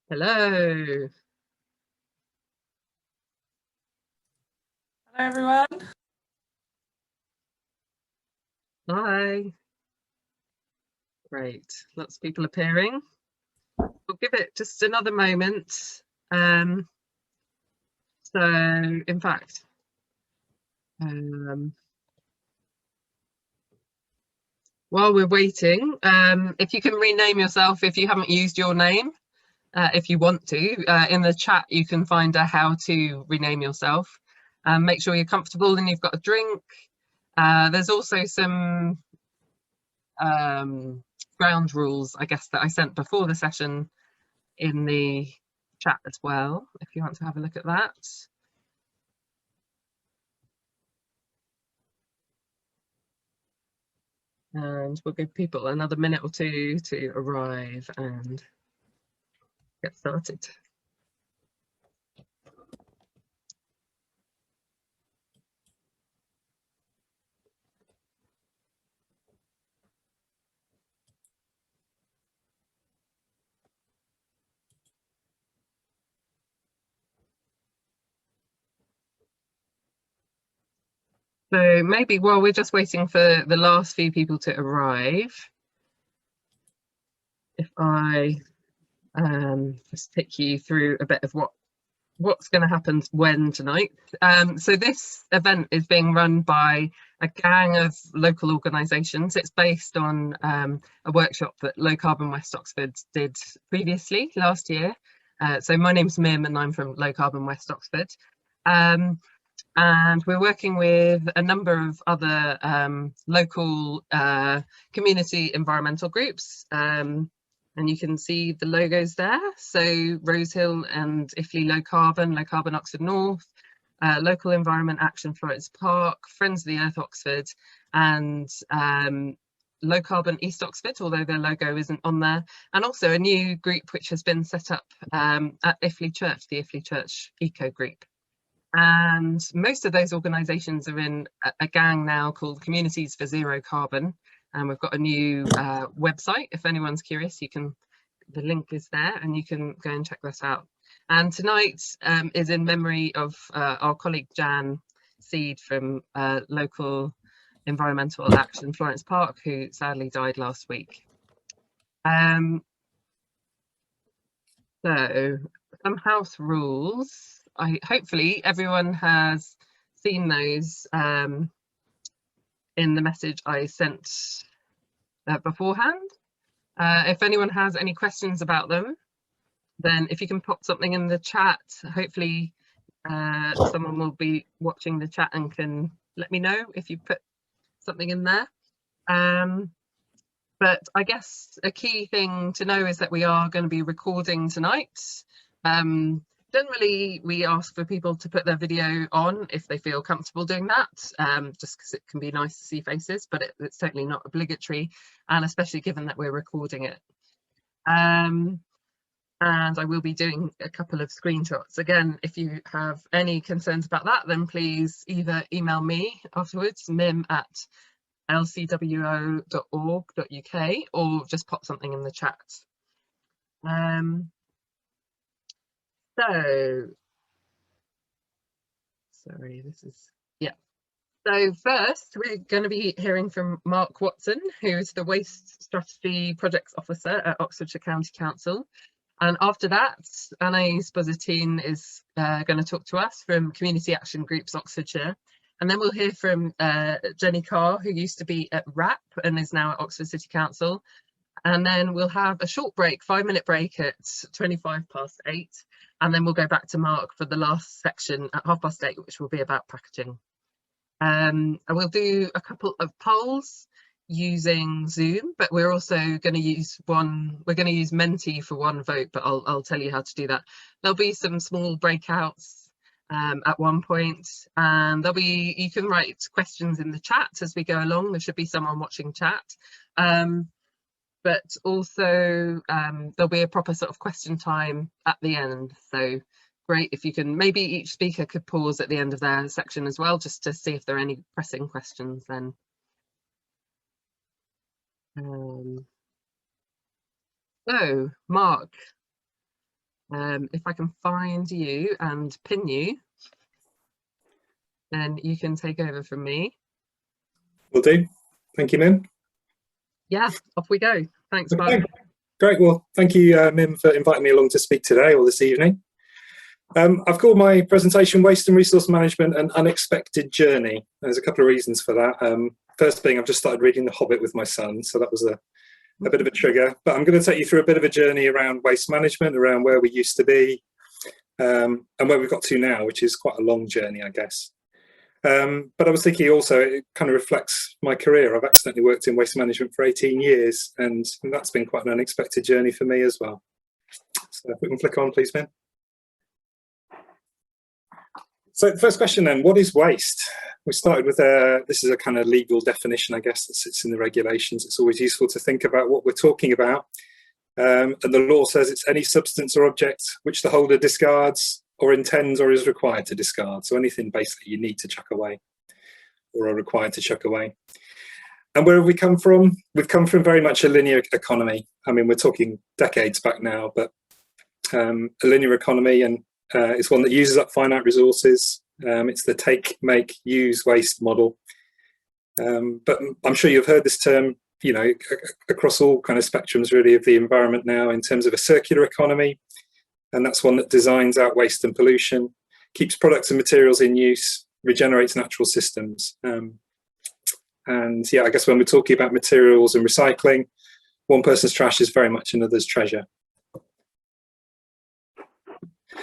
Hello. Hello, everyone. Hi. Great. Lots of people appearing. We'll give it just another moment. So, in fact, while we're waiting, if you can rename yourself if you haven't used your name, if you want to, in the chat you can find out how to rename yourself. Make sure you're comfortable and you've got a drink. There's also some ground rules, I guess, that I sent before the session in the chat as well, if you want to have a look at that. And we'll give people another minute or two to arrive and get started. So maybe while we're just waiting for the last few people to arrive, if I just take you through a bit of what's going to happen when tonight. So this event is being run by a gang of local organisations. It's based on a workshop that Low Carbon West Oxford did previously last year. So my name's Mim and I'm from Low Carbon West Oxford. And we're working with a number of other local community environmental groups. And you can see the logos there. So Rosehill and Iffley Low Carbon Oxford North, Local Environment Action Florence Park, Friends of the Earth Oxford, and Low Carbon East Oxford, although their logo isn't on there, and also a new group which has been set up at Iffley Church, the Iffley Church Eco Group. And most of those organisations are in a gang now called Communities for Zero Carbon. And we've got a new website. If anyone's curious, the link is there and you can go and check that out. And tonight is in memory of our colleague Jan Seed from Local Environmental Action Florence Park, who sadly died last week. So some house rules. Hopefully everyone has seen those in the message I sent beforehand. If anyone has any questions about them, then if you can pop something in the chat, hopefully someone will be watching the chat and can let me know if you put something in there. But I guess a key thing to know is that we are going to be recording tonight. Generally, we ask for people to put their video on if they feel comfortable doing that, just because it can be nice to see faces, but it's certainly not obligatory, and especially given that we're recording it. And I will be doing a couple of screenshots. Again, if you have any concerns about that, then please either email me afterwards, mim@lcwo.org.uk, or just pop something in the chat. So, sorry, So first, we're going to be hearing from Mark Watson, who is the Waste Strategy Projects Officer at Oxfordshire County Council. And after that, Anais Buzzetine is going to talk to us from Community Action Groups Oxfordshire. And then we'll hear from Jenny Carr, who used to be at RAP and is now at Oxford City Council. And then we'll have a short break, 5-minute break at 8:25. And then we'll go back to Mark for the last section at 8:30, which will be about packaging. And we'll do a couple of polls using Zoom, but we're also going to use Menti for one vote, but I'll tell you how to do that. There'll be some small breakouts at one point, and you can write questions in the chat as we go along. There should be someone watching chat. But also there'll be a proper sort of question time at the end. So great if you can, maybe each speaker could pause at the end of their section as well, just to see if there are any pressing questions then. So, Mark, If I can find you and pin you, then you can take over from me. Will do. Thank you, Mim. Yeah, off we go. Thanks, Okay. Mark. Great. Well, thank you, Mim, for inviting me along to speak today or this evening. I've called my presentation Waste and Resource Management, an Unexpected Journey. There's a couple of reasons for that. First being I've just started reading The Hobbit with my son, so that was a bit of a trigger. But I'm going to take you through a bit of a journey around waste management, around where we used to be, and where we've got to now, which is quite a long journey, I guess. But I was thinking also it kind of reflects my career. I've accidentally worked in waste management for 18 years, and that's been quite an unexpected journey for me as well. So if we can flick on, please, Min. So the first question then, what is waste? We started with this is a kind of legal definition, I guess, that sits in the regulations. It's always useful to think about what we're talking about. And the law says it's any substance or object which the holder discards or intends or is required to discard. So anything basically you need to chuck away or are required to chuck away. And where have we come from? We've come from very much a linear economy. I mean, we're talking decades back now, but a linear economy, and it's one that uses up finite resources. It's the take, make, use, waste model. But I'm sure you've heard this term, you know, across all kind of spectrums really of the environment now in terms of a circular economy. And that's one that designs out waste and pollution, keeps products and materials in use, regenerates natural systems. And yeah, I guess when we're talking about materials and recycling, one person's trash is very much another's treasure.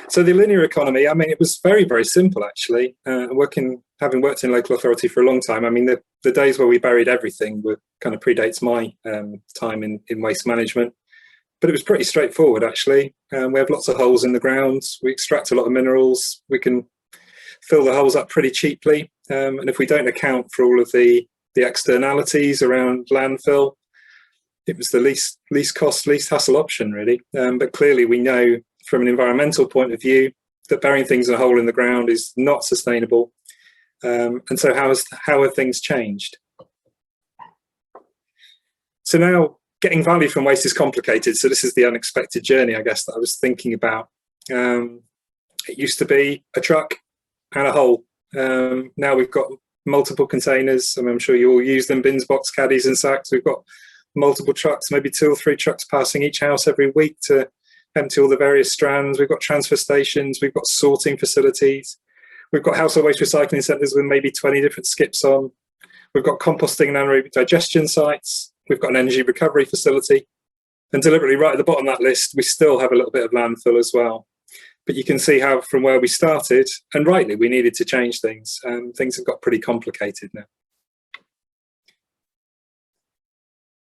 So the linear economy, I mean, it was very, very simple, actually. Having worked in local authority for a long time, I mean, the days where we buried everything were kind of predates my time in waste management. But it was pretty straightforward, actually. We have lots of holes in the ground. We extract a lot of minerals. We can fill the holes up pretty cheaply. And if we don't account for all of the externalities around landfill, it was the least cost, least hassle option, really. But clearly we know from an environmental point of view that burying things in a hole in the ground is not sustainable. And so how have things changed? So now getting value from waste is complicated. So this is the unexpected journey, I guess, that I was thinking about. It used to be a truck and a hole. Now we've got multiple containers. I mean, I'm sure you all use them, bins, box, caddies and sacks. We've got multiple trucks, maybe 2 or 3 trucks passing each house every week to empty all the various strands. We've got transfer stations. We've got sorting facilities. We've got household waste recycling centres with maybe 20 different skips on. We've got composting and anaerobic digestion sites. We've got an energy recovery facility. And deliberately right at the bottom of that list, we still have a little bit of landfill as well. But you can see how from where we started, and rightly, we needed to change things. Things have got pretty complicated now.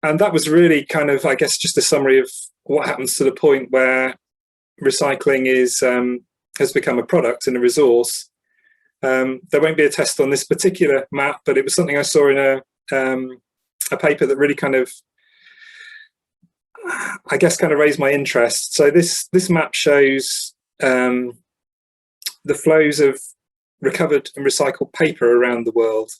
And that was really kind of, I guess, just a summary of what happens to the point where recycling has become a product and a resource. There won't be a test on this particular map, but it was something I saw in a paper that really kind of, I guess, kind of raised my interest. So this map shows the flows of recovered and recycled paper around the world.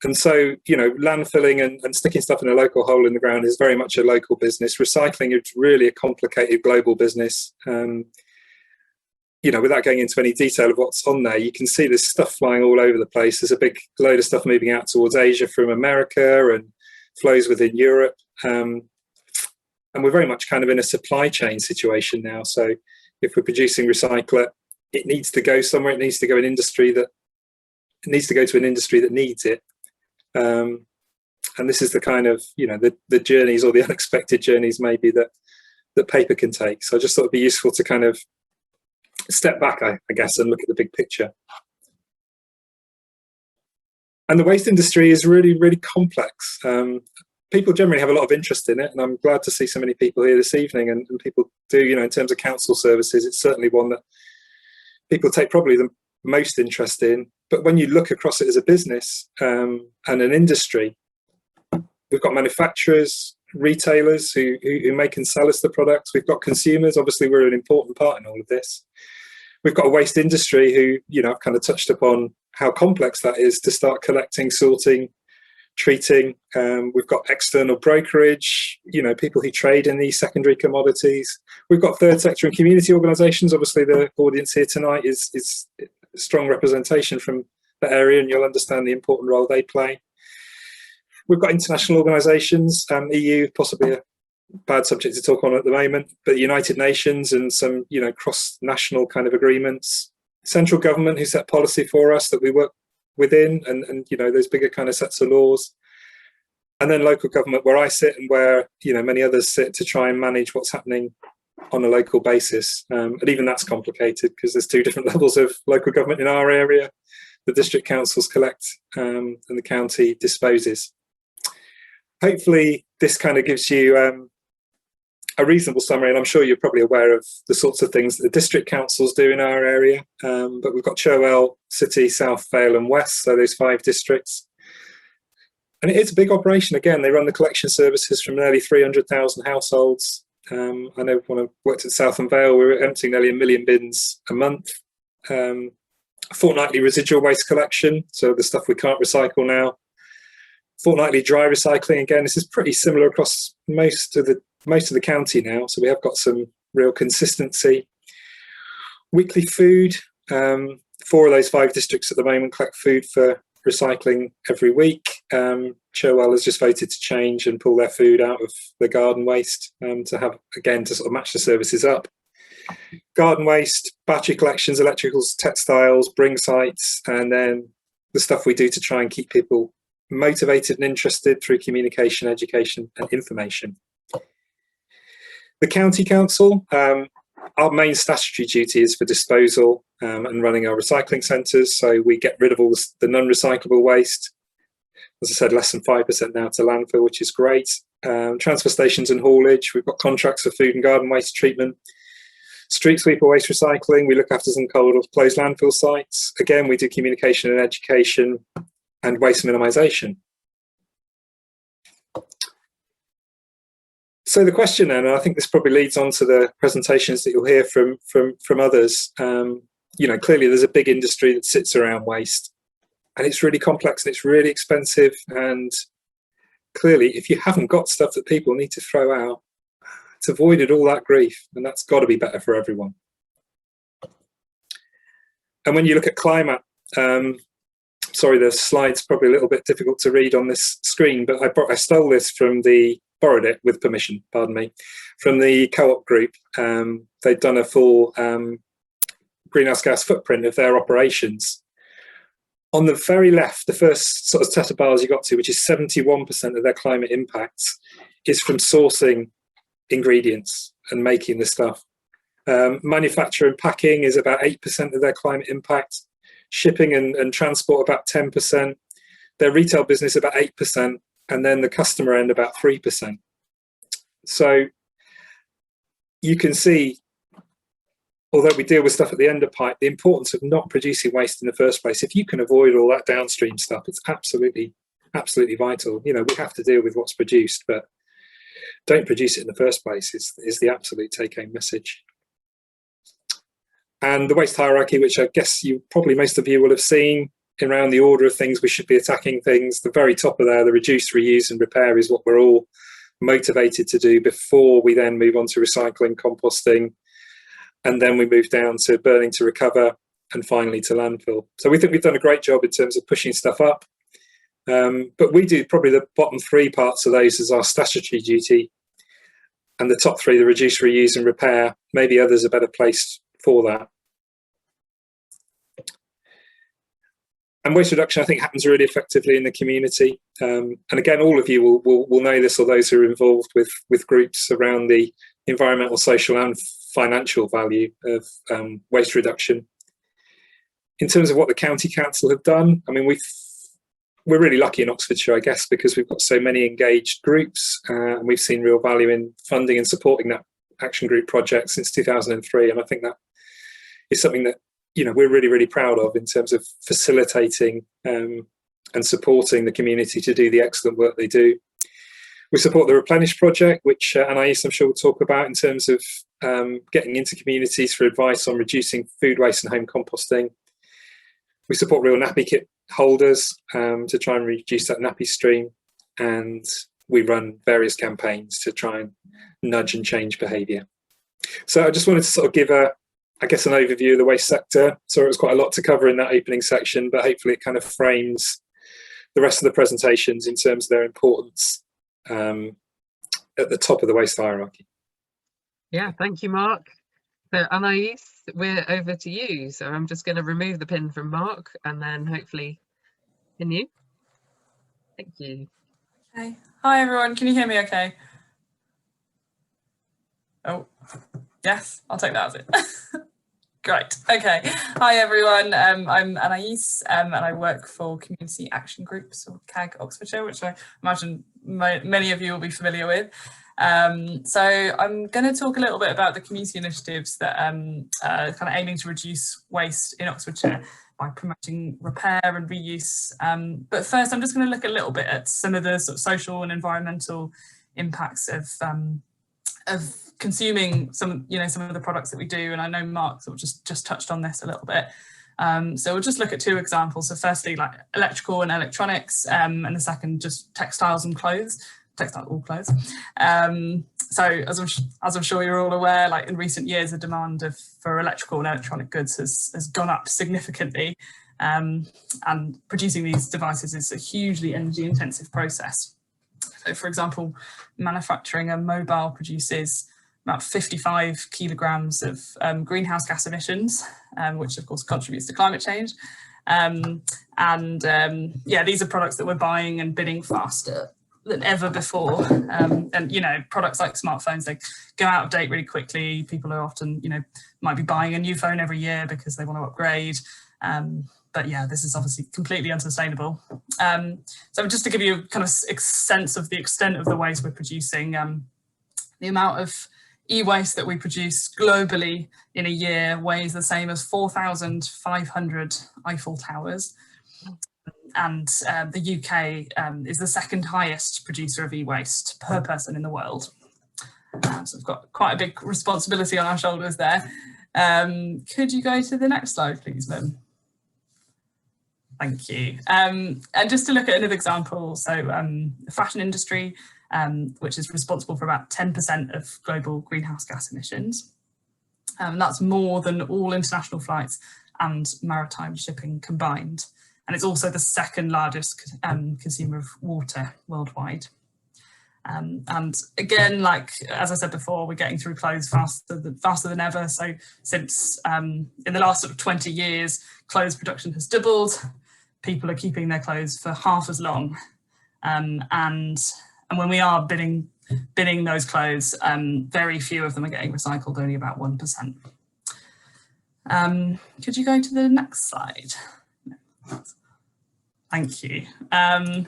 And so, you know, landfilling and sticking stuff in a local hole in the ground is very much a local business. Recycling is really a complicated global business. You know, without going into any detail of what's on there, you can see there's stuff flying all over the place. There's a big load of stuff moving out towards Asia from America and flows within Europe. And we're very much kind of in a supply chain situation now. So if we're producing recyclate, it needs to go somewhere. It needs to go to an industry that needs it. And this is the kind of, you know, the journeys or the unexpected journeys maybe that paper can take. So I just thought it'd be useful to kind of step back, I guess, and look at the big picture. And the waste industry is really, really complex. People generally have a lot of interest in it, and I'm glad to see so many people here this evening, and people do, you know, in terms of council services, it's certainly one that people take probably the most interest in. But when you look across it as a business and an industry, we've got manufacturers, retailers who make and sell us the products. We've got consumers. Obviously, we're an important part in all of this. We've got a waste industry who, you know, I've kind of touched upon how complex that is to start collecting, sorting, treating. We've got external brokerage, people who trade in these secondary commodities. We've got third sector and community organisations. Obviously, the audience here tonight is a strong representation from that area, and you'll understand the important role they play. We've got international organisations, EU, possibly a bad subject to talk on at the moment, but United Nations and some, cross-national kind of agreements. Central government who set policy for us that we work within, and those bigger kind of sets of laws. And then local government, where I sit and where, many others sit, to try and manage what's happening on a local basis. And even that's complicated because there's two different levels of local government in our area. The district councils collect and the county disposes. Hopefully this kind of gives you a reasonable summary, and I'm sure you're probably aware of the sorts of things that the district councils do in our area. But we've got Cherwell, City, South, Vale and West, so those 5 districts. And it's a big operation. Again, they run the collection services from nearly 300,000 households. I know when I worked at South and Vale, we were emptying nearly 1 million bins a month. Fortnightly residual waste collection, so the stuff we can't recycle now. Fortnightly dry recycling. Again, this is pretty similar across most of the county now, so we have got some real consistency. Weekly food. 4 of those 5 districts at the moment collect food for recycling every week. Cherwell has just voted to change and pull their food out of the garden waste to have, again, to sort of match the services up. Garden waste, battery collections, electricals, textiles, bring sites, and then the stuff we do to try and keep people motivated and interested through communication, education and information. The county council, our main statutory duty is for disposal and running our recycling centres, so we get rid of all the non-recyclable waste. As I said, less than 5% now to landfill, which is great. Transfer stations and haulage, we've got contracts for food and garden waste treatment. Street sweeper waste recycling, we look after some closed landfill sites. Again, we do communication and education and waste minimisation. So the question then, and I think this probably leads on to the presentations that you'll hear from others, clearly there's a big industry that sits around waste, and it's really complex and it's really expensive, and clearly if you haven't got stuff that people need to throw out, it's avoided all that grief, and that's got to be better for everyone. And when you look at climate, sorry, the slide's probably a little bit difficult to read on this screen, but I stole this from borrowed it with permission, pardon me, from the Co-op group. They'd done a full greenhouse gas footprint of their operations. On the very left, the first sort of set of bars you got to, which is 71% of their climate impacts, is from sourcing ingredients and making the stuff. Manufacture and packing is about 8% of their climate impact. Shipping and transport about 10%. Their retail business about 8%. And then the customer end about 3%. So you can see, although we deal with stuff at the end of pipe, the importance of not producing waste in the first place. If you can avoid all that downstream stuff, it's absolutely vital. We have to deal with what's produced, but don't produce it in the first place is the absolute take-home message. And the waste hierarchy, which I guess most of you will have seen, around the order of things we should be attacking things. The very top of there, the reduce, reuse and repair, is what we're all motivated to do before we then move on to recycling, composting, and then we move down to burning to recover, and finally to landfill. So we think we've done a great job in terms of pushing stuff up. But we do probably the bottom 3 parts of those as our statutory duty, and the top 3, the reduce, reuse and repair. Maybe others are better placed for that. And waste reduction, I think, happens really effectively in the community. And again, all of you will know this, or those who are involved with groups around the environmental, social and financial value of waste reduction. In terms of what the County Council have done, I mean, we're really lucky in Oxfordshire, I guess, because we've got so many engaged groups, and we've seen real value in funding and supporting that action group project since 2003. And I think that is something that we're really, really proud of in terms of facilitating and supporting the community to do the excellent work they do. We support the Replenish project, which Anais, I'm sure, will talk about in terms of getting into communities for advice on reducing food waste and home composting. We support Real Nappy Kit holders to try and reduce that nappy stream, and we run various campaigns to try and nudge and change behaviour. So I just wanted to sort of give an overview of the waste sector. So it was quite a lot to cover in that opening section, but hopefully it kind of frames the rest of the presentations in terms of their importance at the top of the waste hierarchy. Yeah, thank you, Mark. So Anais, we're over to you. So I'm just going to remove the pin from Mark and then hopefully pin you. Thank you. Okay. Hi everyone, can you hear me okay? Oh, yes, I'll take that as it. Great, okay. Hi everyone, I'm Anais and I work for Community Action Groups, or CAG Oxfordshire, which I imagine many of you will be familiar with. So I'm going to talk a little bit about the community initiatives that are kind of aiming to reduce waste in Oxfordshire by promoting repair and reuse. But first, I'm just going to look a little bit at some of the sort of social and environmental impacts of consuming some of the products that we do. And I know Mark sort of just touched on this a little bit. So we'll just look at two examples. So firstly, like electrical and electronics, and the second, just textiles and clothes. All clothes. So as I'm sure you're all aware, like in recent years, the demand for electrical and electronic goods has gone up significantly, and producing these devices is a hugely energy intensive process. So for example, manufacturing a mobile produces about 55 kilograms of greenhouse gas emissions, which of course contributes to climate change. These are products that we're buying and bidding faster than ever before, and products like smartphones, they go out of date really quickly. People are often might be buying a new phone every year because they want to upgrade, but yeah, this is obviously completely unsustainable. So just to give you a kind of sense of the extent of the waste we're producing, the amount of e-waste that we produce globally in a year weighs the same as 4,500 Eiffel Towers. And the UK is the second highest producer of e-waste per person in the world. So we've got quite a big responsibility on our shoulders there. Could you go to the next slide, please, Mim? Thank you. And just to look at another example, so the fashion industry, which is responsible for about 10% of global greenhouse gas emissions. That's more than all international flights and maritime shipping combined. And it's also the second largest consumer of water worldwide. And again, like as I said before, we're getting through clothes faster than ever. So since in the last sort of 20 years, clothes production has doubled. People are keeping their clothes for half as long. And when we are binning those clothes, very few of them are getting recycled, only about 1%. Could you go to the next slide? Thank you. So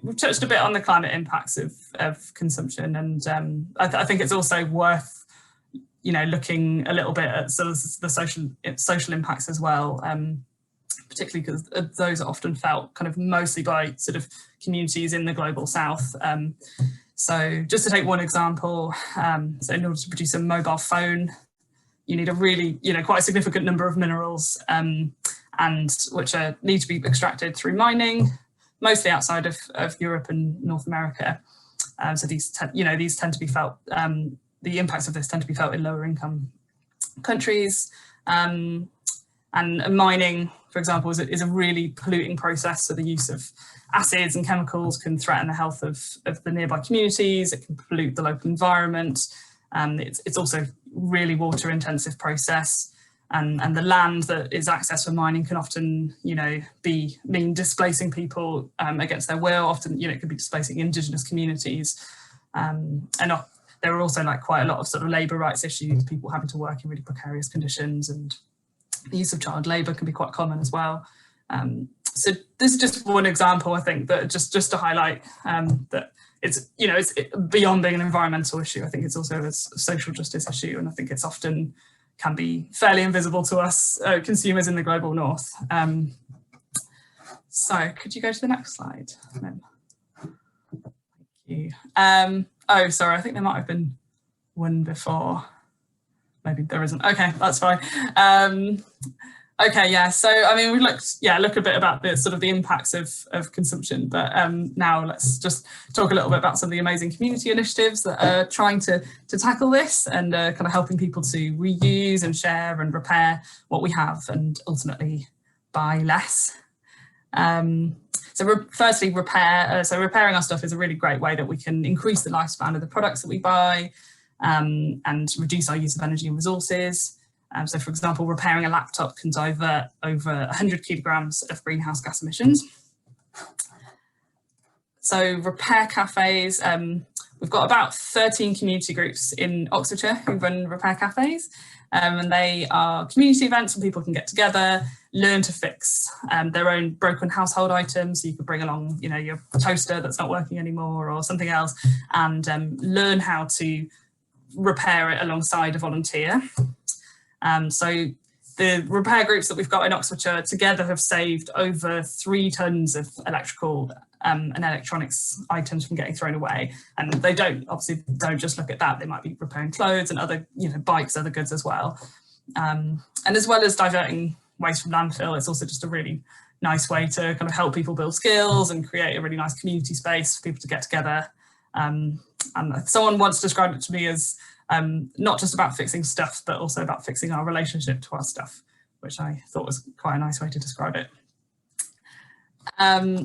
we've touched a bit on the climate impacts of consumption, and I think it's also worth looking a little bit at sort of the social impacts as well, particularly because those are often felt kind of mostly by sort of communities in the global south. So just to take one example, so in order to produce a mobile phone, you need a really quite a significant number of minerals, and which need to be extracted through mining, mostly outside of Europe and North America. So these tend to be felt, the impacts of this tend to be felt in lower income countries. And mining, for example, is a really polluting process. So the use of acids and chemicals can threaten the health of the nearby communities. It can pollute the local environment. It's also really water intensive process. And the land that is accessed for mining can often, mean displacing people against their will. Often, it could be displacing indigenous communities. And there are also quite a lot of sort of labour rights issues, people having to work in really precarious conditions, and the use of child labour can be quite common as well. So this is just one example, I think, that just to highlight that it's beyond being an environmental issue. I think it's also a social justice issue, and I think it's often can be fairly invisible to us consumers in the global north. So could you go to the next slide? Thank you. Oh, sorry, I think there might have been one before. Maybe there isn't. Okay, that's fine. Okay, yeah. So I mean, we looked a bit about the sort of the impacts of consumption, but now let's just talk a little bit about some of the amazing community initiatives that are trying to tackle this and kind of helping people to reuse and share and repair what we have and ultimately buy less. Firstly, repair. So repairing our stuff is a really great way that we can increase the lifespan of the products that we buy and reduce our use of energy and resources. So, for example, repairing a laptop can divert over 100 kilograms of greenhouse gas emissions. So repair cafes, we've got about 13 community groups in Oxfordshire who run repair cafes. And they are community events where people can get together, learn to fix their own broken household items. So you could bring along, your toaster that's not working anymore or something else, and learn how to repair it alongside a volunteer. So the repair groups that we've got in Oxfordshire together have saved over 3 tons of electrical and electronics items from getting thrown away. And they obviously don't just look at that. They might be repairing clothes and other, bikes, other goods as well. And as well as diverting waste from landfill, it's also just a really nice way to kind of help people build skills and create a really nice community space for people to get together. And someone once described it to me as not just about fixing stuff, but also about fixing our relationship to our stuff, which I thought was quite a nice way to describe it.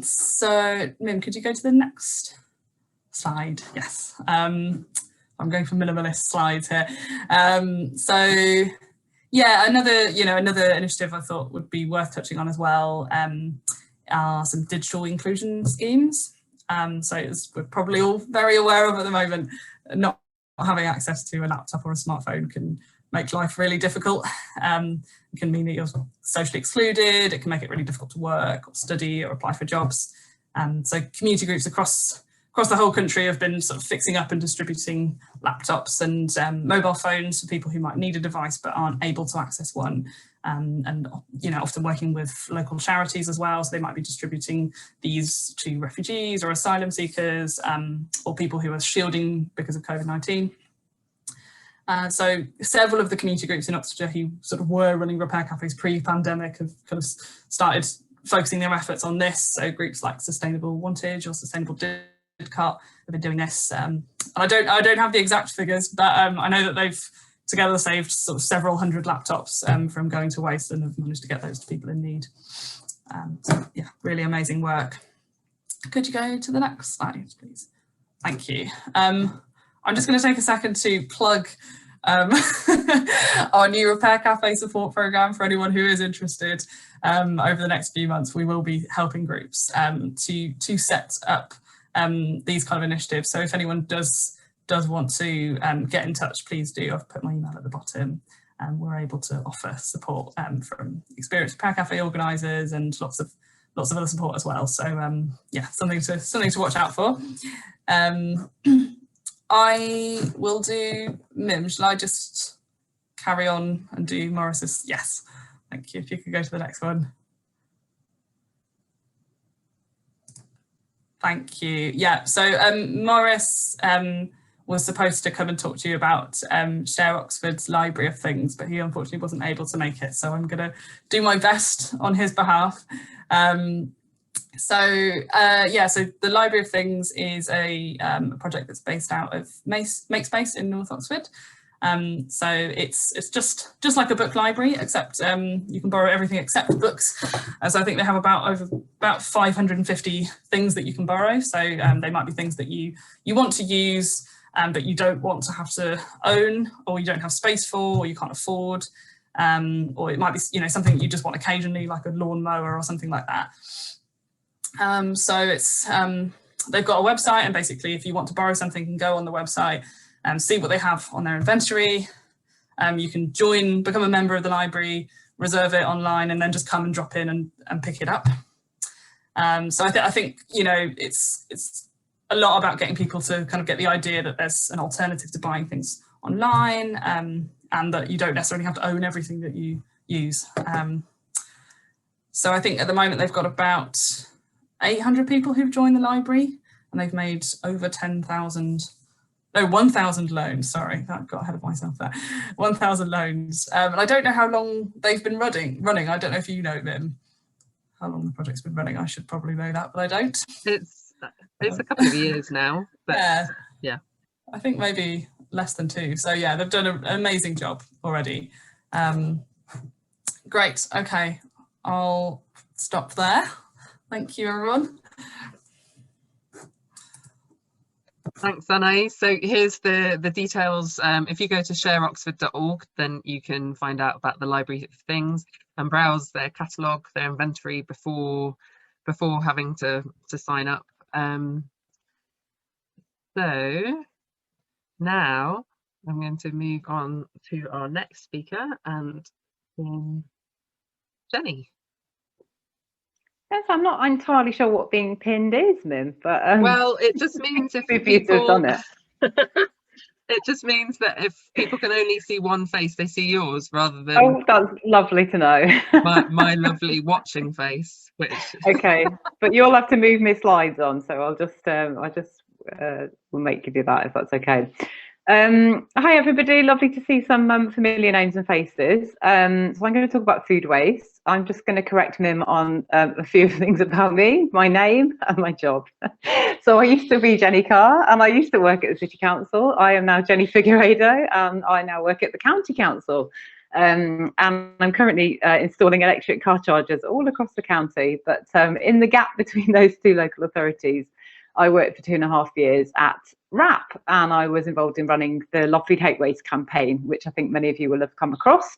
So Mim, could you go to the next slide? Yes. I'm going for minimalist slides here. So yeah, another initiative I thought would be worth touching on as well are some digital inclusion schemes. So as we're probably all very aware of at the moment, not having access to a laptop or a smartphone can make life really difficult. It can mean that you're socially excluded. It can make it really difficult to work or study or apply for jobs. So community groups across the whole country have been sort of fixing up and distributing laptops and mobile phones for people who might need a device but aren't able to access one. And often working with local charities as well. So they might be distributing these to refugees or asylum seekers or people who are shielding because of COVID-19. So several of the community groups in Oxfordshire who sort of were running repair cafes pre-pandemic have kind of started focusing their efforts on this. So groups like Sustainable Wantage or Sustainable Didcot have been doing this. I don't have the exact figures, but I know that they've together saved sort of several hundred laptops from going to waste and have managed to get those to people in need. So yeah, really amazing work. Could you go to the next slide, please? Thank you. I'm just going to take a second to plug our new Repair Cafe support programme for anyone who is interested. Over the next few months, we will be helping groups to set up these kind of initiatives. So if anyone does want to get in touch, please do. I've put my email at the bottom, and we're able to offer support from experienced Repair Cafe organisers and lots of other support as well. So yeah, something to watch out for. I will do Mim. Shall I just carry on and do Morris's? Yes, thank you. If you could go to the next one. Thank you. Yeah, so Morris was supposed to come and talk to you about Share Oxford's Library of Things, but he unfortunately wasn't able to make it. So I'm going to do my best on his behalf. So the Library of Things is a project that's based out of Makespace in North Oxford. So it's just like a book library, except you can borrow everything except books. So I think they have about 550 things that you can borrow. So they might be things that you want to use, but you don't want to have to own, or you don't have space for, or you can't afford, or it might be something that you just want occasionally, like a lawnmower or something like that. So it's they've got a website, and basically if you want to borrow something, you can go on the website and see what they have on their inventory. You can become a member of the library, reserve it online, and then just come and drop in and pick it up. So I think it's a lot about getting people to kind of get the idea that there's an alternative to buying things online, and that you don't necessarily have to own everything that you use. So I think at the moment they've got about 800 people who've joined the library, and they've made over 10,000 No, 1,000 loans. Sorry, I got ahead of myself there. 1,000 loans. And I don't know how long they've been running. I don't know if you know, Mim, how long the project's been running. I should probably know that, but I don't. It's a couple of years now, but yeah. I think maybe less than 2. So yeah, they've done an amazing job already. Great. Okay, I'll stop there. Thank you, everyone. Thanks, Anna. So here's the details. If you go to shareoxford.org, then you can find out about the Library of Things and browse their catalogue, their inventory before having to sign up. So now I'm going to move on to our next speaker, and Jenny. Yes, I'm not entirely sure what being pinned is, Mim, but well, it just means if people done it. It just means that if people can only see one face, they see yours rather than. Oh, that's lovely to know. my lovely watching face. Which. Okay, but you'll have to move my slides on, so I'll just will make you do that if that's okay. Hi everybody, lovely to see some familiar names and faces. So I'm going to talk about food waste. I'm just going to correct Mim on a few things about me, my name and my job. So I used to be Jenny Carr and I used to work at the City Council. I am now Jenny Figueiredo and I now work at the County Council. And I'm currently installing electric car chargers all across the county. But in the gap between those two local authorities, I worked for 2.5 years at WRAP, and I was involved in running the Love Food Hate Waste campaign, which I think many of you will have come across.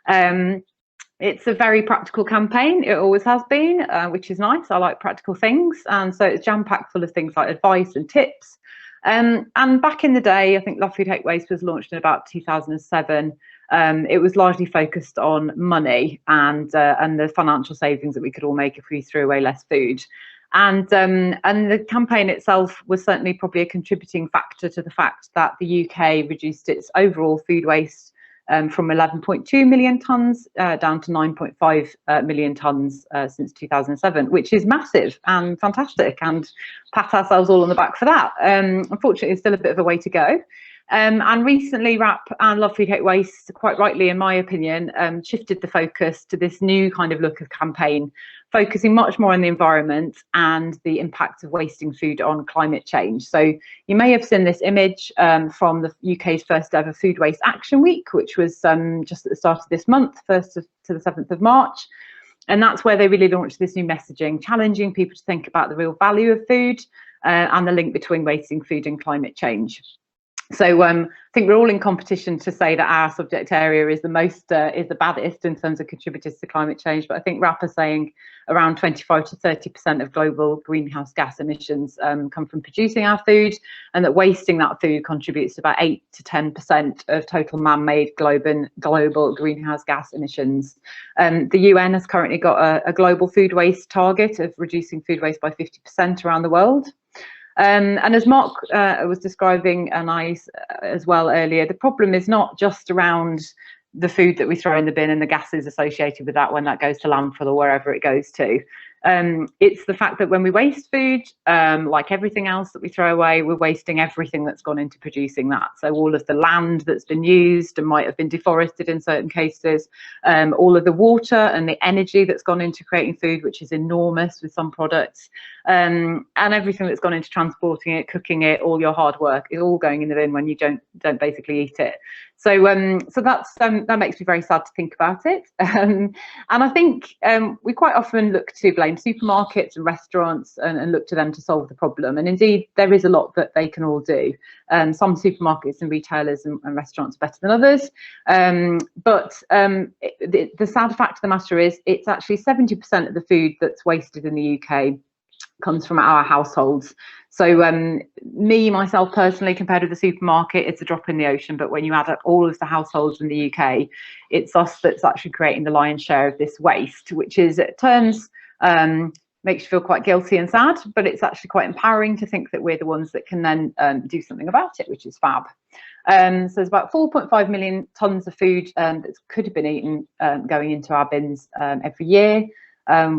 It's a very practical campaign. It always has been, which is nice. I like practical things, and so it's jam-packed full of things like advice and tips. And back in the day, I think Love Food Hate Waste was launched in about 2007. It was largely focused on money and the financial savings that we could all make if we threw away less food. And the campaign itself was certainly probably a contributing factor to the fact that the UK reduced its overall food waste from 11.2 million tonnes down to 9.5 million tonnes since 2007, which is massive and fantastic, and pat ourselves all on the back for that. Unfortunately, it's still a bit of a way to go. And recently WRAP and Love Food Hate Waste, quite rightly in my opinion, shifted the focus to this new kind of look of campaign, focusing much more on the environment and the impact of wasting food on climate change. So you may have seen this image from the UK's first ever Food Waste Action Week, which was just at the start of this month, 1st to the 7th of March. And that's where they really launched this new messaging, challenging people to think about the real value of food and the link between wasting food and climate change. So I think we're all in competition to say that our subject area is the most is the baddest in terms of contributors to climate change. But I think WRAP are saying around 25 to 30% of global greenhouse gas emissions come from producing our food, and that wasting that food contributes to about 8 to 10% of total man-made global greenhouse gas emissions. The UN has currently got a global food waste target of reducing food waste by 50% around the world. And as Mark was describing, and I as well earlier, the problem is not just around the food that we throw in the bin and the gases associated with that when that goes to landfill or wherever it goes to. It's the fact that when we waste food, like everything else that we throw away, we're wasting everything that's gone into producing that. So all of the land that's been used and might have been deforested in certain cases, all of the water and the energy that's gone into creating food, which is enormous with some products, and everything that's gone into transporting it, cooking it, all your hard work is all going in the bin when you don't basically eat it. So that's that makes me very sad to think about it. And I think we quite often look to blame supermarkets and restaurants and look to them to solve the problem. And indeed, there is a lot that they can all do. Some supermarkets and retailers and restaurants are better than others. But the sad fact of the matter is it's actually 70% of the food that's wasted in the UK comes from our households. So myself personally, compared with the supermarket, it's a drop in the ocean. But when you add up all of the households in the UK, it's us that's actually creating the lion's share of this waste, which is at turns makes you feel quite guilty and sad, but it's actually quite empowering to think that we're the ones that can then do something about it, which is fab. So there's about 4.5 million tonnes of food that could have been eaten going into our bins every year.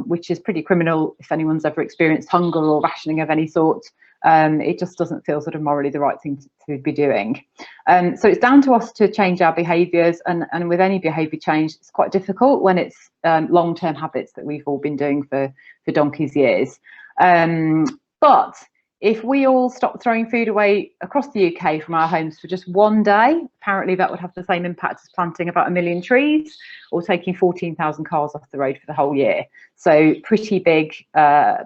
Which is pretty criminal if anyone's ever experienced hunger or rationing of any sort. It just doesn't feel sort of morally the right thing to be doing. So it's down to us to change our behaviours, and with any behaviour change, it's quite difficult when it's long-term habits that we've all been doing for donkey's years. But if we all stop throwing food away across the UK from our homes for just one day, apparently that would have the same impact as planting about 1 million trees or taking 14,000 cars off the road for the whole year. So pretty big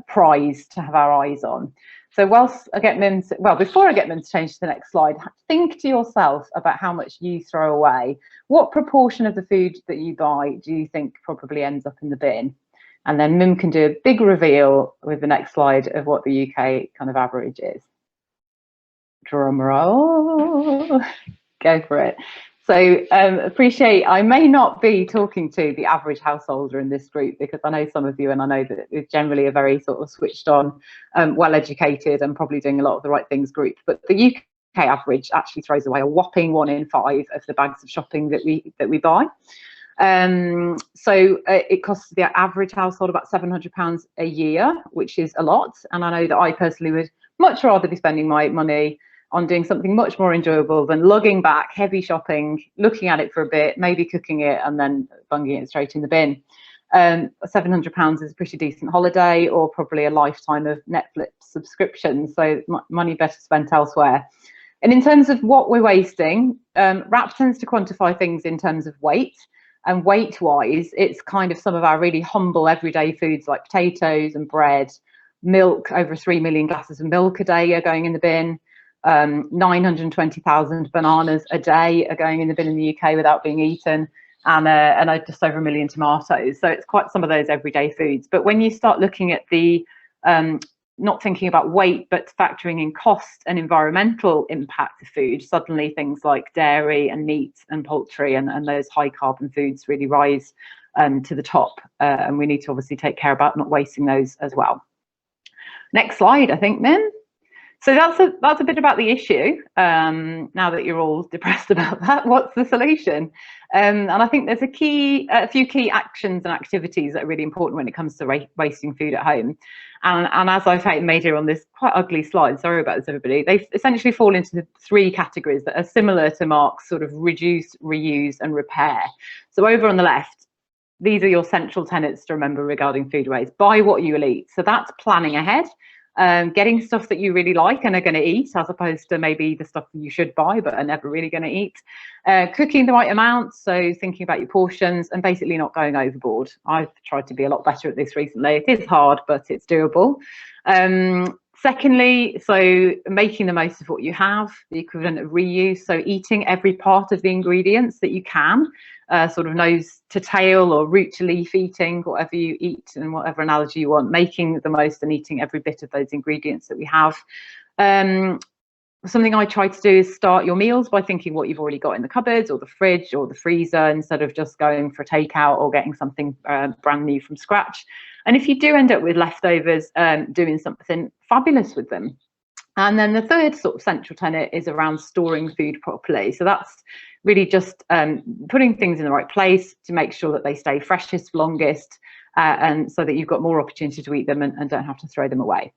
prize to have our eyes on. So whilst I get Mim, before I get Mim to change to the next slide, think to yourself about how much you throw away. What proportion of the food that you buy do you think probably ends up in the bin? And then Mim can do a big reveal with the next slide of what the UK kind of average is. Drum roll, go for it. So appreciate, I may not be talking to the average householder in this group, because I know some of you, and I know that it's generally a very sort of switched on, well-educated and probably doing a lot of the right things group. But the UK average actually throws away a whopping 1 in 5 of the bags of shopping that we buy. So it costs the average household about £700 a year, which is a lot. And I know that I personally would much rather be spending my money on doing something much more enjoyable than lugging back heavy shopping, looking at it for a bit, maybe cooking it and then bunging it straight in the bin. £700 is a pretty decent holiday, or probably a lifetime of Netflix subscriptions. So money better spent elsewhere. And in terms of what we're wasting, WRAP tends to quantify things in terms of weight. And weight-wise, it's kind of some of our really humble everyday foods like potatoes and bread, milk. Over 3 million glasses of milk a day are going in the bin. 920,000 bananas a day are going in the bin in the UK without being eaten, and just over 1 million tomatoes. So it's quite some of those everyday foods. But when you start looking at the not thinking about weight, but factoring in cost and environmental impact of food, suddenly things like dairy and meat and poultry and those high carbon foods really rise to the top. And we need to obviously take care about not wasting those as well. Next slide, I think, Mim. So that's a bit about the issue. Now that you're all depressed about that, what's the solution? And I think there's a few key actions and activities that are really important when it comes to wasting food at home. And as I've made here on this quite ugly slide, sorry about this, everybody, they essentially fall into 3 categories that are similar to Mark's sort of reduce, reuse, and repair. So over on the left, these are your central tenets to remember regarding food waste. Buy what you will eat. So that's planning ahead. Getting stuff that you really like and are going to eat, as opposed to maybe the stuff that you should buy but are never really going to eat. Cooking the right amount, so thinking about your portions, and basically not going overboard. I've tried to be a lot better at this recently. It is hard, but it's doable. Secondly, so making the most of what you have, the equivalent of reuse, so eating every part of the ingredients that you can, sort of nose to tail or root to leaf eating, whatever you eat and whatever analogy you want, making the most and eating every bit of those ingredients that we have. Something I try to do is start your meals by thinking what you've already got in the cupboards or the fridge or the freezer, instead of just going for takeout or getting something brand new from scratch. And if you do end up with leftovers, doing something fabulous with them. And then the third sort of central tenet is around storing food properly. So that's really just putting things in the right place to make sure that they stay freshest, longest, and so that you've got more opportunity to eat them and don't have to throw them away.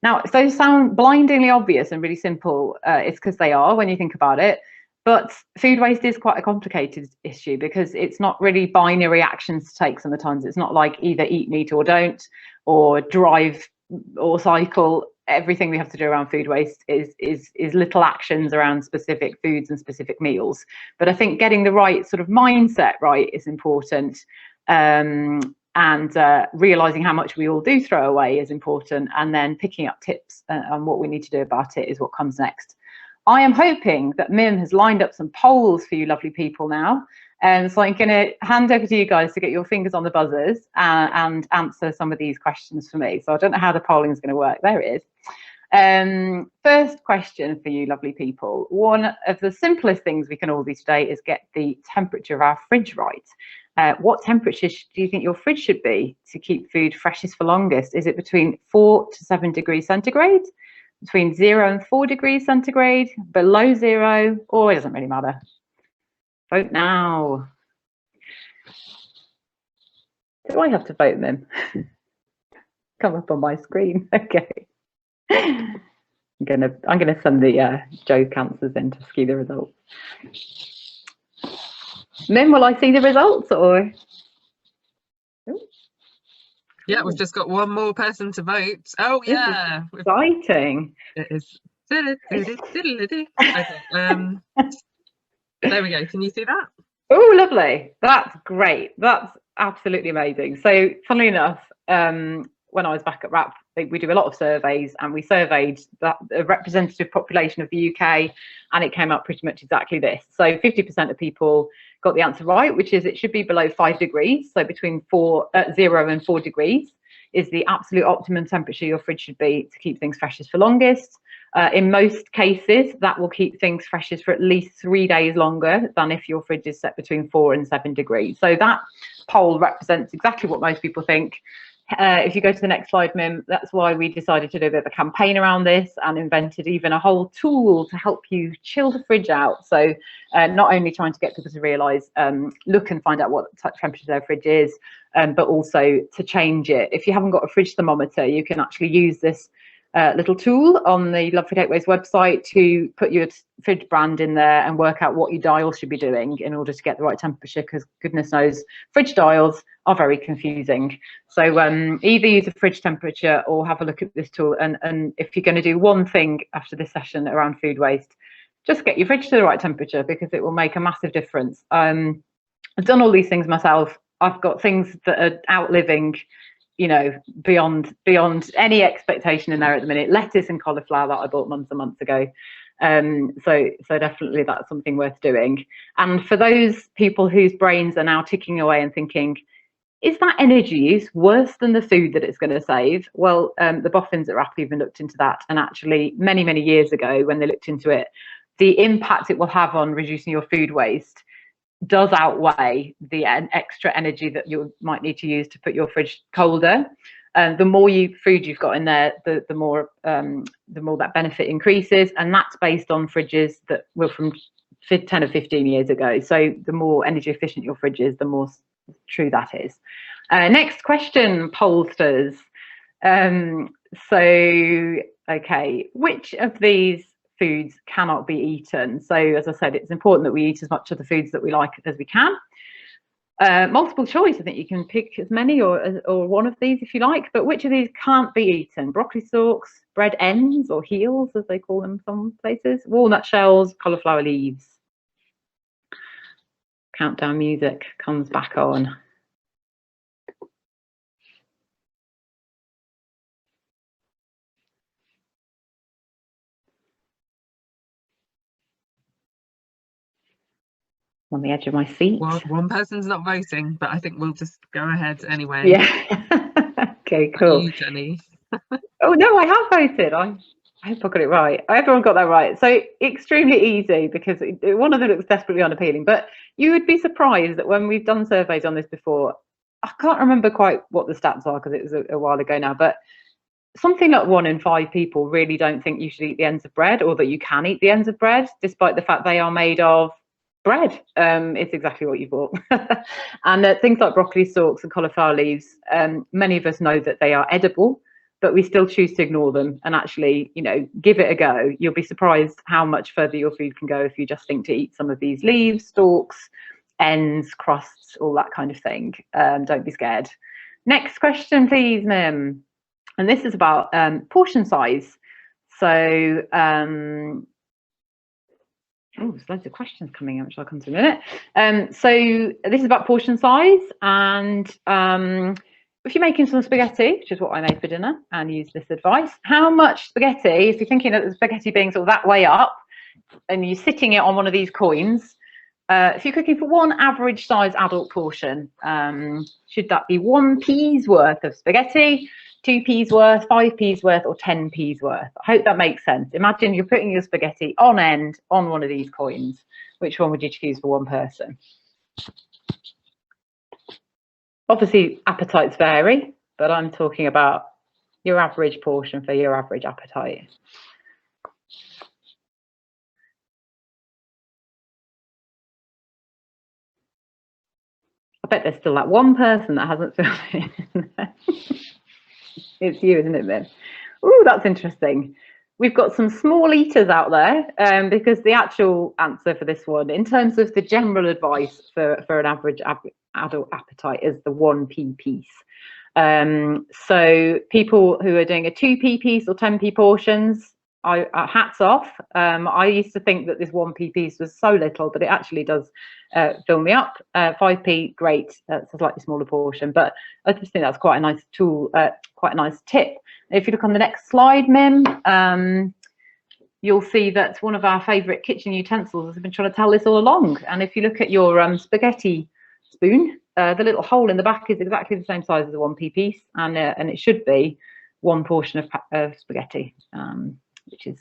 Now, if those sound blindingly obvious and really simple, it's because they are when you think about it. But food waste is quite a complicated issue, because it's not really binary actions to take sometimes. It's not like either eat meat or don't, or drive or cycle. Everything we have to do around food waste is little actions around specific foods and specific meals. But I think getting the right sort of mindset right is important, and realizing how much we all do throw away is important, and then picking up tips on what we need to do about it is what comes next. I am hoping that Mim has lined up some polls for you lovely people now. So I'm going to hand over to you guys to get your fingers on the buzzers and answer some of these questions for me. So I don't know how the polling is going to work. There it is. First question for you lovely people. One of the simplest things we can all do today is get the temperature of our fridge right. What temperature do you think your fridge should be to keep food freshest for longest? Is it between 4 to 7 degrees centigrade? Between 0 and 4 degrees centigrade? Below 0? Or it doesn't really matter? Vote now. Do I have to vote them? Come up on my screen. Okay. I'm gonna send the Joe cancers in to skew the results. Mim, will I see the results or? Yeah, we've just got one more person to vote. Oh yeah, Exciting. it is. Okay, there we go. Can you see that? Oh, lovely. That's great. That's absolutely amazing. So, funnily enough, when I was back at RAP, we do a lot of surveys, and we surveyed a representative population of the UK, and it came up pretty much exactly this. So 50% of people got the answer right, which is it should be below 5 degrees. So between 0 and 4 degrees is the absolute optimum temperature your fridge should be to keep things freshest for longest. In most cases, that will keep things freshest for at least 3 days longer than if your fridge is set between 4 and 7 degrees. So that poll represents exactly what most people think. If you go to the next slide, Mim, that's why we decided to do a bit of a campaign around this and invented even a whole tool to help you chill the fridge out. So not only trying to get people to realise, look and find out what temperature their fridge is, but also to change it. If you haven't got a fridge thermometer, you can actually use this little tool on the Love Food Gateways website to put your fridge brand in there and work out what your dial should be doing in order to get the right temperature, because goodness knows fridge dials are very confusing. So either use a fridge temperature or have a look at this tool, and if you're going to do one thing after this session around food waste, just get your fridge to the right temperature, because it will make a massive difference. I've done all these things myself. I've got things that are outliving, you know, beyond any expectation in there at the minute. Lettuce and cauliflower that I bought months and months ago. So definitely that's something worth doing. And for those people whose brains are now ticking away and thinking, is that energy use worse than the food that it's going to save? Well, the Boffins at RAP even looked into that, and actually many years ago, when they looked into it, the impact it will have on reducing your food waste does outweigh the extra energy that you might need to use to put your fridge colder. The more food you've got in there, the more that benefit increases, and that's based on fridges that were from 10 or 15 years ago. So the more energy efficient your fridge is, the more true that is. Next question, pollsters. Okay, which of these foods cannot be eaten? So as I said, it's important that we eat as much of the foods that we like as we can. Multiple choice, I think you can pick as many or one of these if you like, but which of these can't be eaten? Broccoli stalks, bread ends or heels as they call them some places, walnut shells, cauliflower leaves. Countdown music comes back on. On the edge of my seat. Well, one person's not voting, but I think we'll just go ahead anyway. Yeah. Okay, cool. You, Jenny. Oh no, I have voted. I hope I got it right. Everyone got that right. So extremely easy, because one of them looks desperately unappealing. But you would be surprised that when we've done surveys on this before, I can't remember quite what the stats are because it was a while ago now, but something like 1 in 5 people really don't think you should eat the ends of bread, or that you can eat the ends of bread, despite the fact they are made of bread. It's exactly what you bought. And things like broccoli stalks and cauliflower leaves, many of us know that they are edible, but we still choose to ignore them and actually, you know, give it a go. You'll be surprised how much further your food can go if you just think to eat some of these leaves, stalks, ends, crusts, all that kind of thing. Don't be scared. Next question, please, Mim. And this is about portion size. So, oh, there's loads of questions coming in, which I'll come to in a minute. So this is about portion size, and if you're making some spaghetti, which is what I made for dinner, and use this advice, how much spaghetti, if you're thinking of the spaghetti being sort of that way up, and you're sitting it on one of these coins, if you're cooking for one average size adult portion, should that be 1 p's worth of spaghetti, 2 p's worth, 5 p's worth, or 10 p's worth? I hope that makes sense. Imagine you're putting your spaghetti on end on one of these coins. Which one would you choose for one person? Obviously, appetites vary, but I'm talking about your average portion for your average appetite. I bet there's still that one person that hasn't filled in. It's you, isn't it, Mim? Oh, that's interesting. we've got some small eaters out there, because the actual answer for this one, in terms of the general advice for an average adult appetite, is the 1p piece. So people who are doing a 2p piece or 10p portions, hats off. I used to think that this 1p piece was so little, but it actually does fill me up. 5p, great, that's a slightly smaller portion, but I just think that's quite a nice tool, quite a nice tip. If you look on the next slide, Mim, you'll see that one of our favourite kitchen utensils has been trying to tell this all along. And if you look at your spaghetti spoon, the little hole in the back is exactly the same size as a 1p piece, and it should be one portion of spaghetti, which is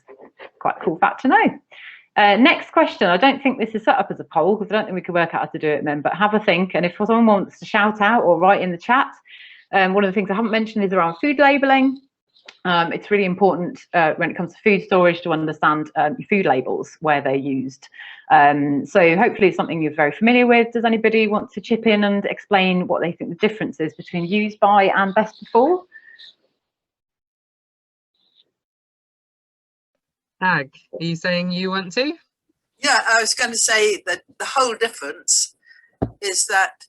quite a cool fact to know. Next question. I don't think this is set up as a poll because I don't think we could work out how to do it, Mim, but have a think. And if someone wants to shout out or write in the chat, one of the things I haven't mentioned is around food labelling. It's really important when it comes to food storage to understand food labels, where they're used. So hopefully it's something you're very familiar with. Does anybody want to chip in and explain what they think the difference is between use by and best before? Ag, are you saying you want to? Yeah, I was going to say that the whole difference is that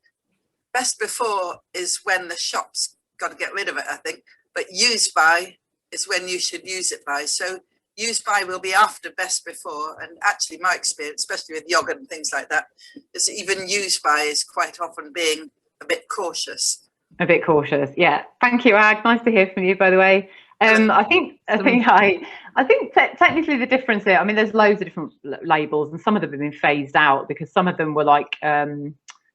best before is when the shop's got to get rid of it, I think, but use by is when you should use it by. So use by will be after best before, and actually my experience, especially with yogurt and things like that, is even use by is quite often being a bit cautious. A bit cautious, yeah. Thank you, Ag. Nice to hear from you, by the way. I think technically the difference here, I mean, there's loads of different labels, and some of them have been phased out because some of them were like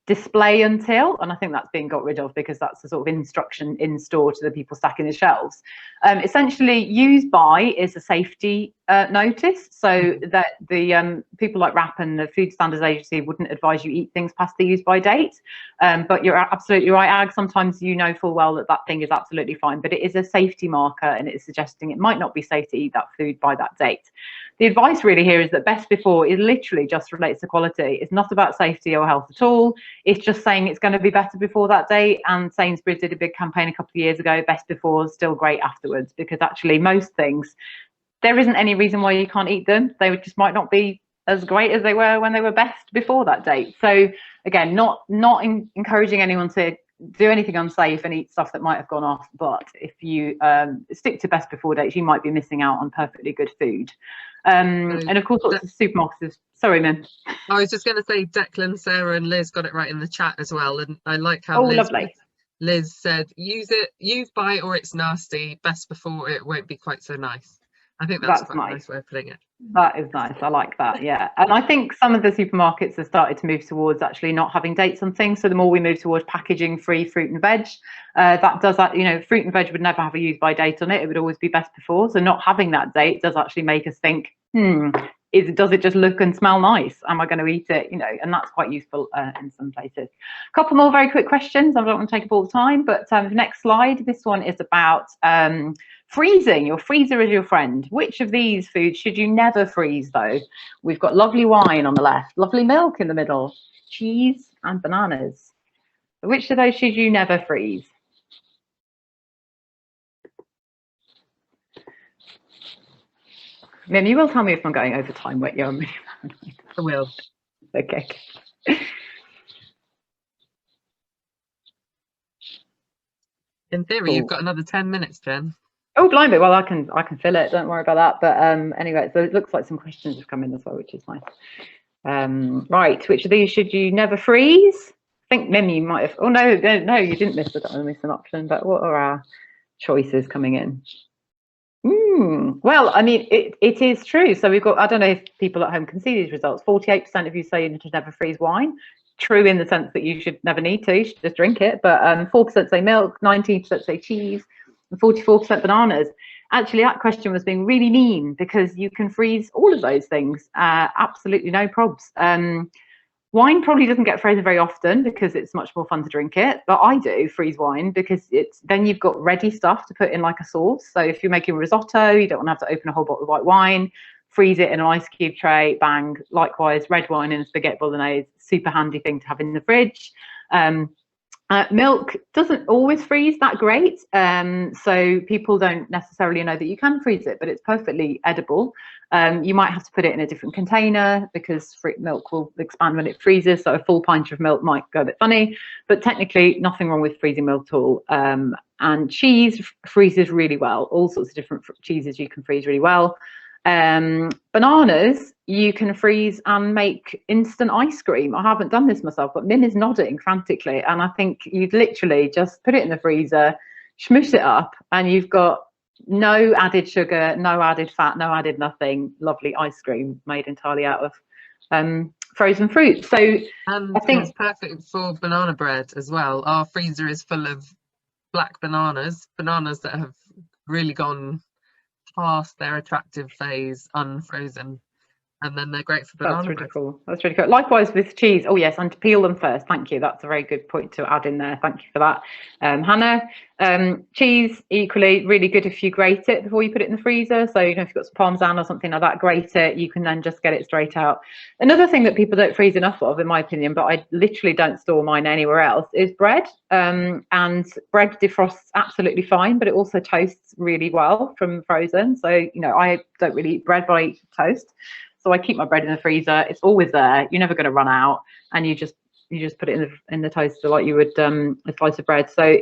display until, and I think that's being got rid of because that's the sort of instruction in store to the people stacking the shelves. Essentially, use by is a safety notice, so that the people like WRAP and the Food Standards Agency wouldn't advise you eat things past the use by date. But you're absolutely right, Ag. Sometimes you know full well that that thing is absolutely fine, but it is a safety marker and it is suggesting it might not be safe to eat that food by that date. The advice really here is that best before is literally just relates to quality. It's not about safety or health at all. It's just saying it's going to be better before that date. And Sainsbury's did a big campaign a couple of years ago, best before is still great afterwards, because actually most things, there isn't any reason why you can't eat them. They just might not be as great as they were when they were best before that date. So again, not encouraging anyone to do anything unsafe and eat stuff that might have gone off, but if you stick to best before dates, you might be missing out on perfectly good food. And of course, lots of supermarkets. Sorry, Mim. I was just going to say Declan, Sarah and Liz got it right in the chat as well, and I like how Liz said use by or it's nasty, best before it won't be quite so nice. I think that's quite a nice way of putting it. That is nice. I like that. Yeah. And I think some of the supermarkets have started to move towards actually not having dates on things. So the more we move towards packaging free fruit and veg, that does that, you know, fruit and veg would never have a use by date on it. It would always be best before. So not having that date does actually make us think, does it just look and smell nice? Am I going to eat it? You know, and that's quite useful in some places. A couple more very quick questions. I don't want to take up all the time, but the next slide, this one is about freezing. Your freezer is your friend. Which of these foods should you never freeze though? We've got lovely wine on the left, lovely milk in the middle, cheese and bananas. Which of those should you never freeze? Mim, you will tell me if I'm going over time, won't you? I'm really paranoid. I will. Okay. In theory, you've got another 10 minutes, Jen. Oh, blimey. Well, I can fill it. Don't worry about that. But anyway, so it looks like some questions have come in as well, which is nice. Right. Which of these should you never freeze? I think, Mim, you might have. Oh, no, you didn't miss an option. But what are our choices coming in? Well, I mean, it is true. So we've got, I don't know if people at home can see these results. 48% of you say you should never freeze wine. True in the sense that you should never need to, you should just drink it. But 4% say milk, 19% say cheese, and 44% bananas. Actually, that question was being really mean because you can freeze all of those things. Absolutely no probs. Wine probably doesn't get frozen very often because it's much more fun to drink it, but I do freeze wine because then you've got ready stuff to put in like a sauce. So if you're making risotto, you don't want to have to open a whole bottle of white wine, freeze it in an ice cube tray, bang. Likewise, red wine in a spaghetti bolognese, super handy thing to have in the fridge. Milk doesn't always freeze that great, so people don't necessarily know that you can freeze it, but it's perfectly edible. You might have to put it in a different container because milk will expand when it freezes, so a full pint of milk might go a bit funny, but technically nothing wrong with freezing milk at all. And cheese freezes really well. All sorts of different cheeses you can freeze really well. Bananas you can freeze and make instant ice cream. I haven't done this myself, but Min is nodding frantically, and I think you'd literally just put it in the freezer, smush it up, and you've got no added sugar, no added fat, no added nothing. Lovely ice cream made entirely out of frozen fruit. So And I think it's perfect for banana bread as well. Our freezer is full of black bananas that have really gone past their attractive phase unfrozen, and then they're great for banana that's really bread. cool. That's really cool. Likewise with cheese. Oh yes, and to peel them first. Thank you. That's a very good point to add in there. Thank you for that, Hannah. Cheese equally really good if you grate it before you put it in the freezer. So if you've got some Parmesan or something like that, grate it. You can then just get it straight out. Another thing that people don't freeze enough of, in my opinion, but I literally don't store mine anywhere else, is bread. And bread defrosts absolutely fine, but it also toasts really well from frozen. So I don't really eat bread, but I eat toast. So I keep my bread in the freezer. It's always there. You're never going to run out, and you just put it in the toaster like you would a slice of bread. So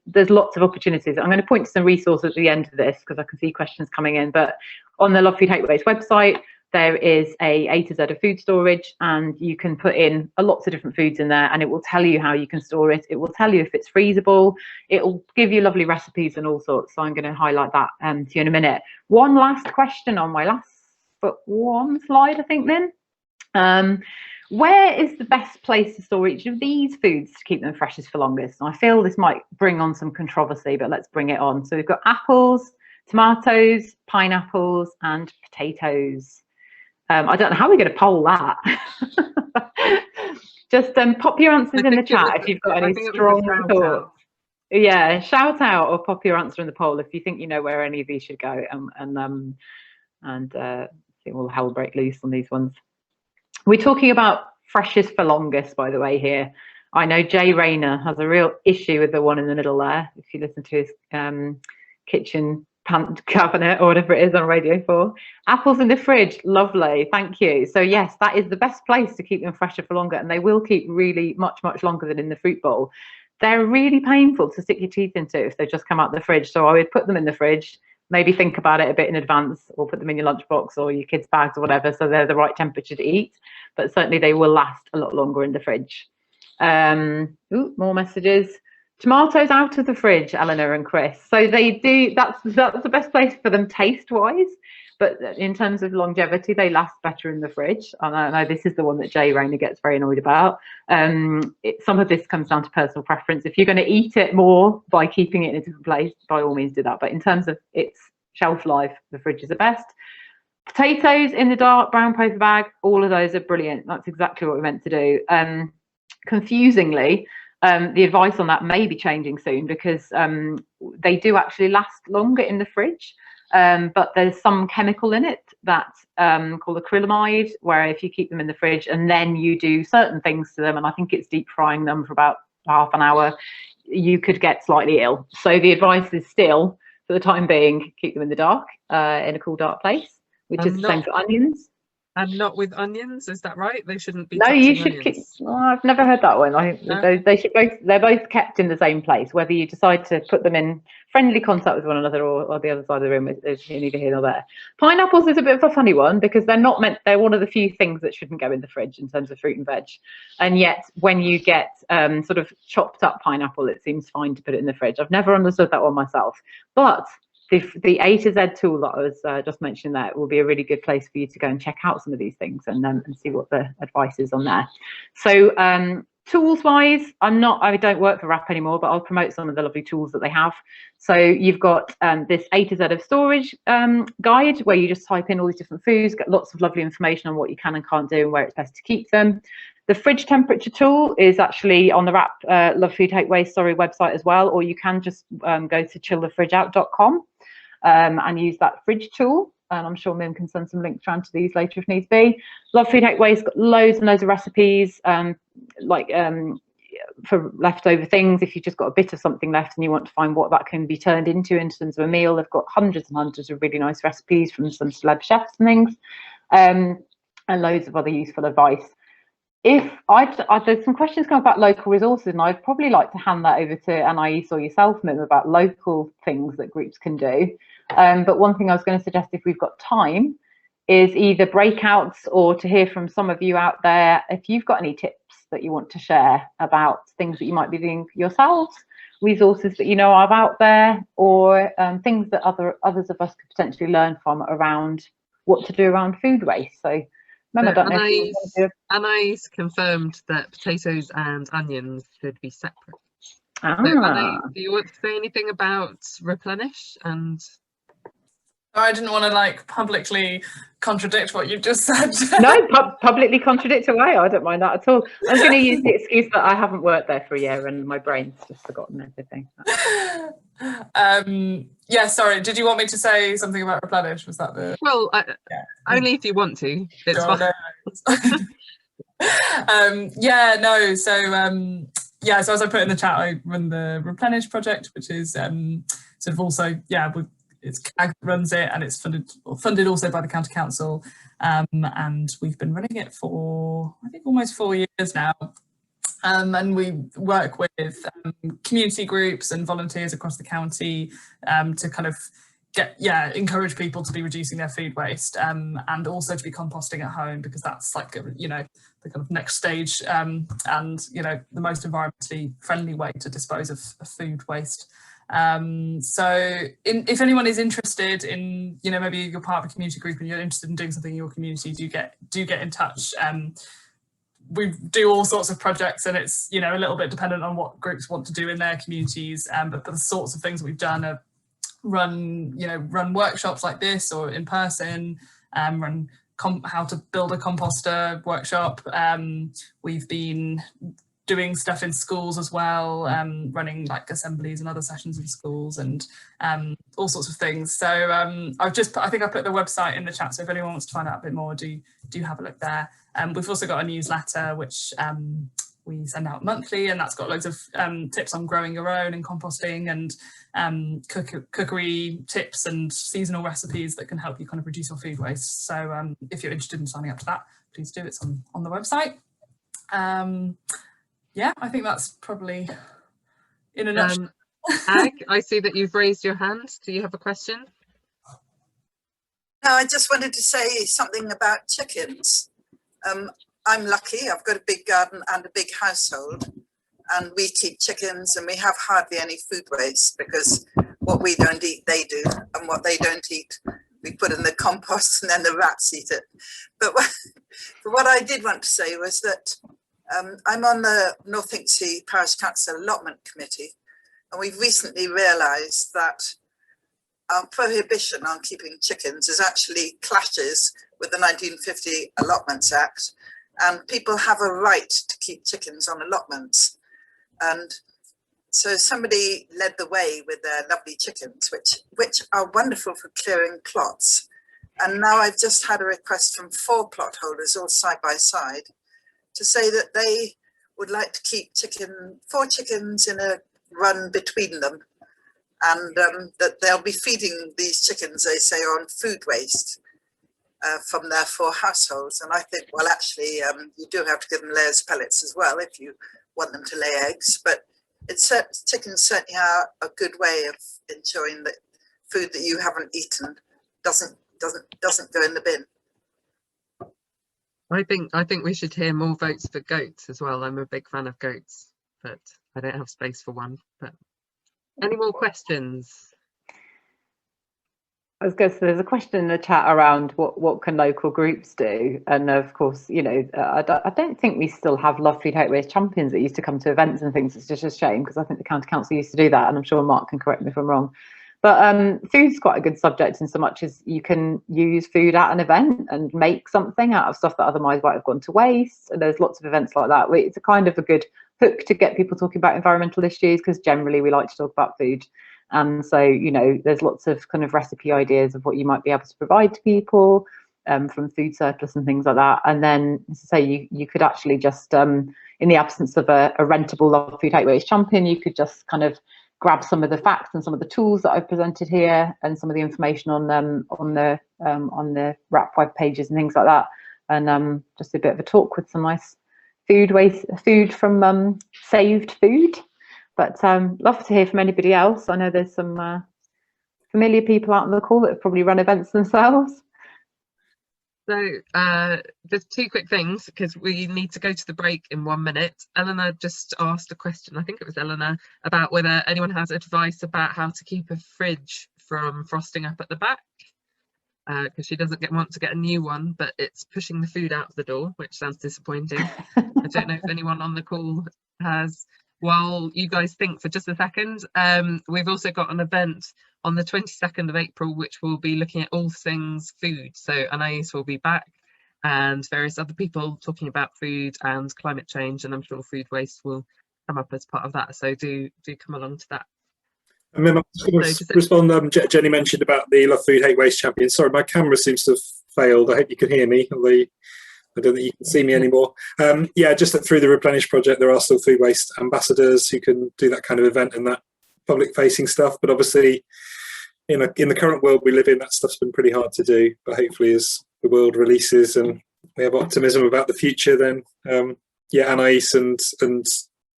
there's lots of opportunities. I'm going to point to some resources at the end of this because I can see questions coming in. But on the Love Food Hate Waste website, there is A to Z of food storage, and you can put in lots of different foods in there, and it will tell you how you can store it. It will tell you if it's freezable. It will give you lovely recipes and all sorts. So I'm going to highlight that to you in a minute. One last question on my last but one slide, I think, then. Where is the best place to store each of these foods to keep them freshest for longest? And I feel this might bring on some controversy, but let's bring it on. So we've got apples, tomatoes, pineapples, and potatoes. I don't know how we're going to poll that. Just pop your answers in the chat if you've got any strong thoughts. Yeah, shout out or pop your answer in the poll if you think you know where any of these should go, and I think we'll hell break loose on these ones. We're talking about freshest for longest, by the way, here. I know Jay Rayner has a real issue with the one in the middle there. If you listen to his kitchen pant cabinet or whatever it is on Radio 4. Apples in the fridge, lovely, thank you. So yes, that is the best place to keep them fresher for longer, and they will keep really much longer than in the fruit bowl. They're really painful to stick your teeth into if they just come out the fridge. So I would put them in the fridge, maybe think about it a bit in advance, or put them in your lunchbox or your kids' bags or whatever, so they're the right temperature to eat. But certainly they will last a lot longer in the fridge. More messages. Tomatoes out of the fridge, Eleanor and Chris. So they do. That's the best place for them taste-wise. But in terms of longevity, they last better in the fridge. And I know this is the one that Jay Rayner gets very annoyed about. Some of this comes down to personal preference. If you're going to eat it more by keeping it in a different place, by all means do that. But in terms of its shelf life, the fridge is the best. Potatoes in the dark brown paper bag, all of those are brilliant. That's exactly what we meant to do. Confusingly, the advice on that may be changing soon because they do actually last longer in the fridge. But there's some chemical in it that's called acrylamide, where if you keep them in the fridge and then you do certain things to them, and I think it's deep frying them for about half an hour, you could get slightly ill. So the advice is still, for the time being, keep them in the dark, in a cool, dark place, which is the same for onions. And not with onions, is that right? They shouldn't be. No, you should onions. keep. Oh, I've never heard that one. They should both. They're both kept in the same place. Whether you decide to put them in friendly contact with one another or the other side of the room is neither here nor there. Pineapples is a bit of a funny one because they're not meant. They're one of the few things that shouldn't go in the fridge in terms of fruit and veg. And yet, when you get sort of chopped up pineapple, it seems fine to put it in the fridge. I've never understood that one myself, but the A to Z tool that I was just mentioning there will be a really good place for you to go and check out some of these things and see what the advice is on there. So tools wise, I don't work for Wrap anymore, but I'll promote some of the lovely tools that they have. So you've got this A to Z of storage guide where you just type in all these different foods, get lots of lovely information on what you can and can't do and where it's best to keep them. The fridge temperature tool is actually on the Wrap Love Food Hate Waste website as well, or you can just go to chillthefridgeout.com and use that fridge tool. And I'm sure Mim can send some links around to these later if needs be. Love Food Hate Waste got loads and loads of recipes, for leftover things. If you've just got a bit of something left and you want to find what that can be turned into in terms of a meal, they've got hundreds and hundreds of really nice recipes from some celeb chefs and things, and loads of other useful advice. If there's some questions come about local resources, and I'd probably like to hand that over to Anais or yourself, Mim, about local things that groups can do. But one thing I was going to suggest, if we've got time, is either breakouts or to hear from some of you out there if you've got any tips that you want to share about things that you might be doing yourselves, resources that you know are out there, or things that others of us could potentially learn from around what to do around food waste. So remember, I don't know if you want to do Anais confirmed that potatoes and onions should be separate. So, Anais, do you want to say anything about Replenish? And I didn't want to like publicly contradict what you just said. No, publicly contradict away. I don't mind that at all. I'm going to use the excuse that I haven't worked there for a year and my brain's just forgotten everything. Yeah, sorry. Did you want me to say something about Replenish? Was that the? Well, only if you want to. It's Sure, fine. no. Yeah, no. So yeah, so as I put in the chat, I run the Replenish project, which is sort of also, yeah, it's CAG that runs it, and it's funded also by the County Council, and we've been running it for I think almost 4 years now, and we work with community groups and volunteers across the county to kind of encourage people to be reducing their food waste, and also to be composting at home, because that's like the kind of next stage, and the most environmentally friendly way to dispose of food waste. So if anyone is interested in, maybe you're part of a community group and you're interested in doing something in your community, do get in touch. We do all sorts of projects, and it's, a little bit dependent on what groups want to do in their communities. But the sorts of things that we've done are run workshops like this, or in person, run how to build a composter workshop. We've been doing stuff in schools as well, running like assemblies and other sessions in schools, and all sorts of things. So I think I put the website in the chat, so if anyone wants to find out a bit more, do have a look there. We've also got a newsletter which we send out monthly, and that's got loads of tips on growing your own and composting, and cookery tips and seasonal recipes that can help you kind of reduce your food waste. So if you're interested in signing up to that, please do. It's on the website. Yeah, I think that's probably in a nutshell. Ag, I see that you've raised your hand. Do you have a question? No, I just wanted to say something about chickens. I'm lucky, I've got a big garden and a big household, and we keep chickens, and we have hardly any food waste, because what we don't eat, they do, and what they don't eat, we put in the compost, and then the rats eat it. But what I did want to say was that I'm on the North Hinksey Parish Council Allotment Committee, and we've recently realised that our prohibition on keeping chickens is actually clashes with the 1950 Allotments Act, and people have a right to keep chickens on allotments. And so somebody led the way with their lovely chickens, which are wonderful for clearing plots. And now I've just had a request from 4 plot holders, all side by side, to say that they would like to keep 4 chickens in a run between them, and that they'll be feeding these chickens, they say, on food waste from their 4 households. And I think, well, actually, you do have to give them layers pellets as well if you want them to lay eggs. But chickens certainly are a good way of ensuring that food that you haven't eaten doesn't go in the bin. I think we should hear more votes for goats as well. I'm a big fan of goats, but I don't have space for one. But any more questions? I was going to say, there's a question in the chat around what can local groups do, and of course, I don't think we still have Love Food Hate Waste champions that used to come to events and things. It's just a shame, because I think the County Council used to do that, and I'm sure Mark can correct me if I'm wrong. But food's quite a good subject, in so much as you can use food at an event and make something out of stuff that otherwise might have gone to waste. And there's lots of events like that. It's a kind of a good hook to get people talking about environmental issues, because generally we like to talk about food. And so, there's lots of kind of recipe ideas of what you might be able to provide to people. from food surplus and things like that. And then, as I say, you could actually just, in the absence of a rentable Love Food Hate Waste champion, you could just kind of grab some of the facts and some of the tools that I've presented here and some of the information on the WRAP web pages and things like that, and just a bit of a talk with some nice food from saved food. But love to hear from anybody else. I know there's some familiar people out on the call that have probably run events themselves. So there's two quick things because we need to go to the break in 1 minute. Eleanor just asked a question, I think it was Eleanor, about whether anyone has advice about how to keep a fridge from frosting up at the back, because she doesn't want to get a new one, but it's pushing the food out the door, which sounds disappointing. I don't know if anyone on the call has. While you guys think for just a second, we've also got an event on the 22nd of April, which will be looking at all things food. So Anais will be back and various other people talking about food and climate change, and I'm sure food waste will come up as part of that. So do come along to that. And then I was going to respond, Jenny mentioned about the Love Food Hate Waste champion. Sorry, my camera seems to have failed. I hope you can hear me. I don't think you can see me anymore. Yeah, just that through the Replenish project, there are still food waste ambassadors who can do that kind of event and that public-facing stuff. But obviously, in the current world we live in, that stuff's been pretty hard to do. But hopefully, as the world releases and we have optimism about the future, then yeah, Anais and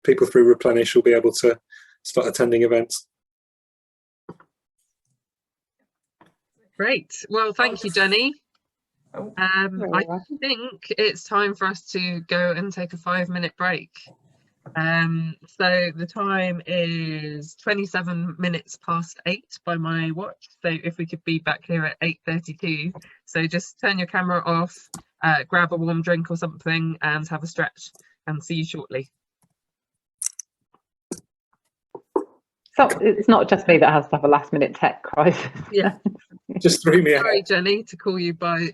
people through Replenish will be able to start attending events. Great. Well, thank you, Jenny. I think it's time for us to go and take a 5-minute break. So the time is 27 minutes past 8 by my watch. So if we could be back here at 8:32. So just turn your camera off, grab a warm drink or something and have a stretch, and see you shortly. So it's not just me that has to have a last-minute tech crisis. Yeah. Just threw me out. Sorry, Jenny, to call you by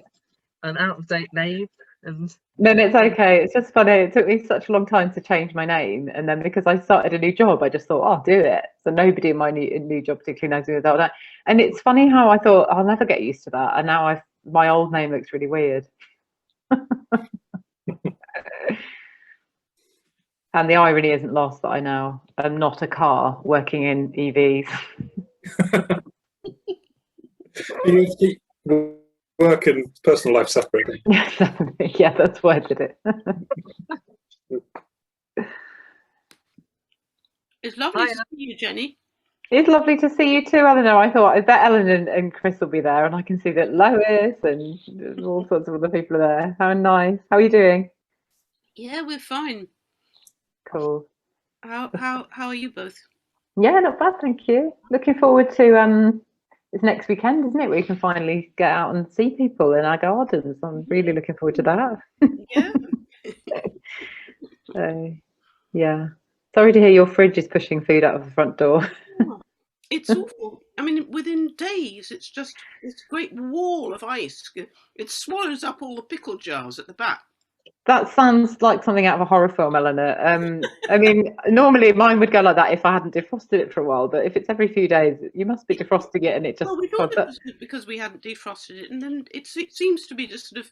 an out-of-date name. And No, it's okay. It's just funny. It took me such a long time to change my name, and then because I started a new job, I just thought, I'll do it. So nobody in my new job particularly knows me without that. And it's funny how I thought I'll never get used to that, and now my old name looks really weird. And the irony isn't lost that I now am not a car working in EVs. You keep work and personal life separately. Yeah, that's why I did it. It's lovely to see you, Jenny. It's lovely to see you too, Eleanor. I thought I bet Ellen and Chris will be there, and I can see that Lois and all sorts of other people are there. How nice. How are you doing? Yeah, we're fine. Cool. How are you both? Yeah, not bad, thank you. Looking forward to it's next weekend, isn't it? Where you can finally get out and see people in our gardens. I'm really looking forward to that. Yeah. So, yeah. Sorry to hear your fridge is pushing food out of the front door. Oh, it's awful. I mean, within days, it's just this great wall of ice. It swallows up all the pickle jars at the back. That sounds like something out of a horror film, Eleanor. I mean, normally mine would go like that if I hadn't defrosted it for a while, but if it's every few days, you must be defrosting it and it just... Well, we thought it was because we hadn't defrosted it, and then it seems to be just sort of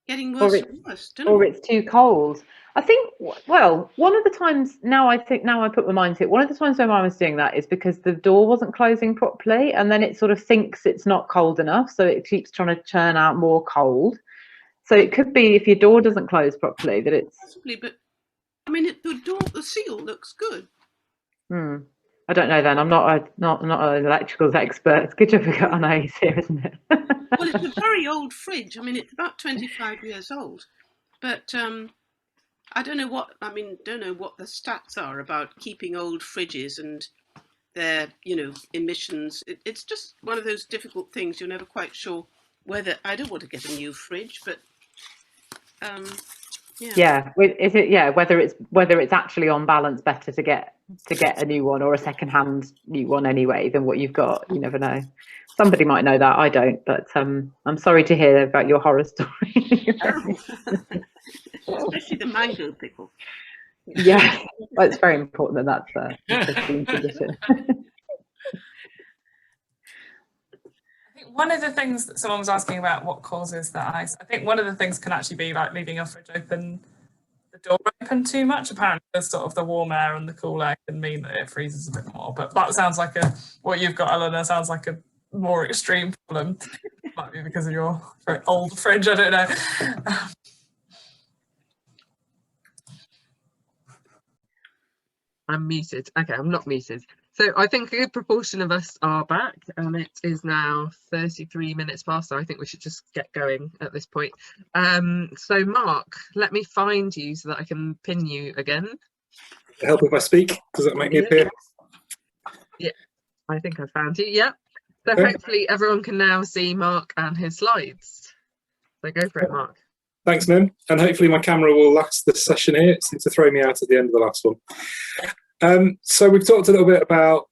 getting worse and worse. Or it's too cold. I think, well, one of the times, now I put my mind to it, one of the times when mine was doing that is because the door wasn't closing properly, and then it sort of thinks it's not cold enough, so it keeps trying to churn out more cold. So it could be if your door doesn't close properly that it's... Possibly, but I mean, the seal looks good. I don't know then. I'm not an electrical expert. It's good to have got Anais here, isn't it? Well, it's a very old fridge. I mean, it's about 25 years old, but I don't know what the stats are about keeping old fridges and their, emissions. It's just one of those difficult things. You're never quite sure whether... I don't want to get a new fridge, but yeah. Is it? Yeah, whether it's actually on balance better to get a new one or a second-hand new one anyway than what you've got. You never know. Somebody might know that. I don't, but I'm sorry to hear about your horror story. Especially the mango pickle. Yeah, well, it's very important that that's a pristine condition. one of the things that someone was asking about what causes the ice, I think one of the things can actually be like leaving your fridge open, the door open too much. Apparently the sort of the warm air and the cool air can mean that it freezes a bit more, but that sounds like what you've got, Eleanor, sounds like a more extreme problem. Might be because of your very old fridge, I don't know. I'm muted. Okay, I'm not muted. So I think a good proportion of us are back, and it is now 33 minutes past, so I think we should just get going at this point. So Mark, let me find you so that I can pin you again. Help if I speak? Does that make me appear? Yeah, I think I found you. Yeah. So Okay. hopefully everyone can now see Mark and his slides. So go for it, Mark. Thanks, Mim. And hopefully my camera will last this session here. It seemed to throw me out at the end of the last one. So we've talked a little bit about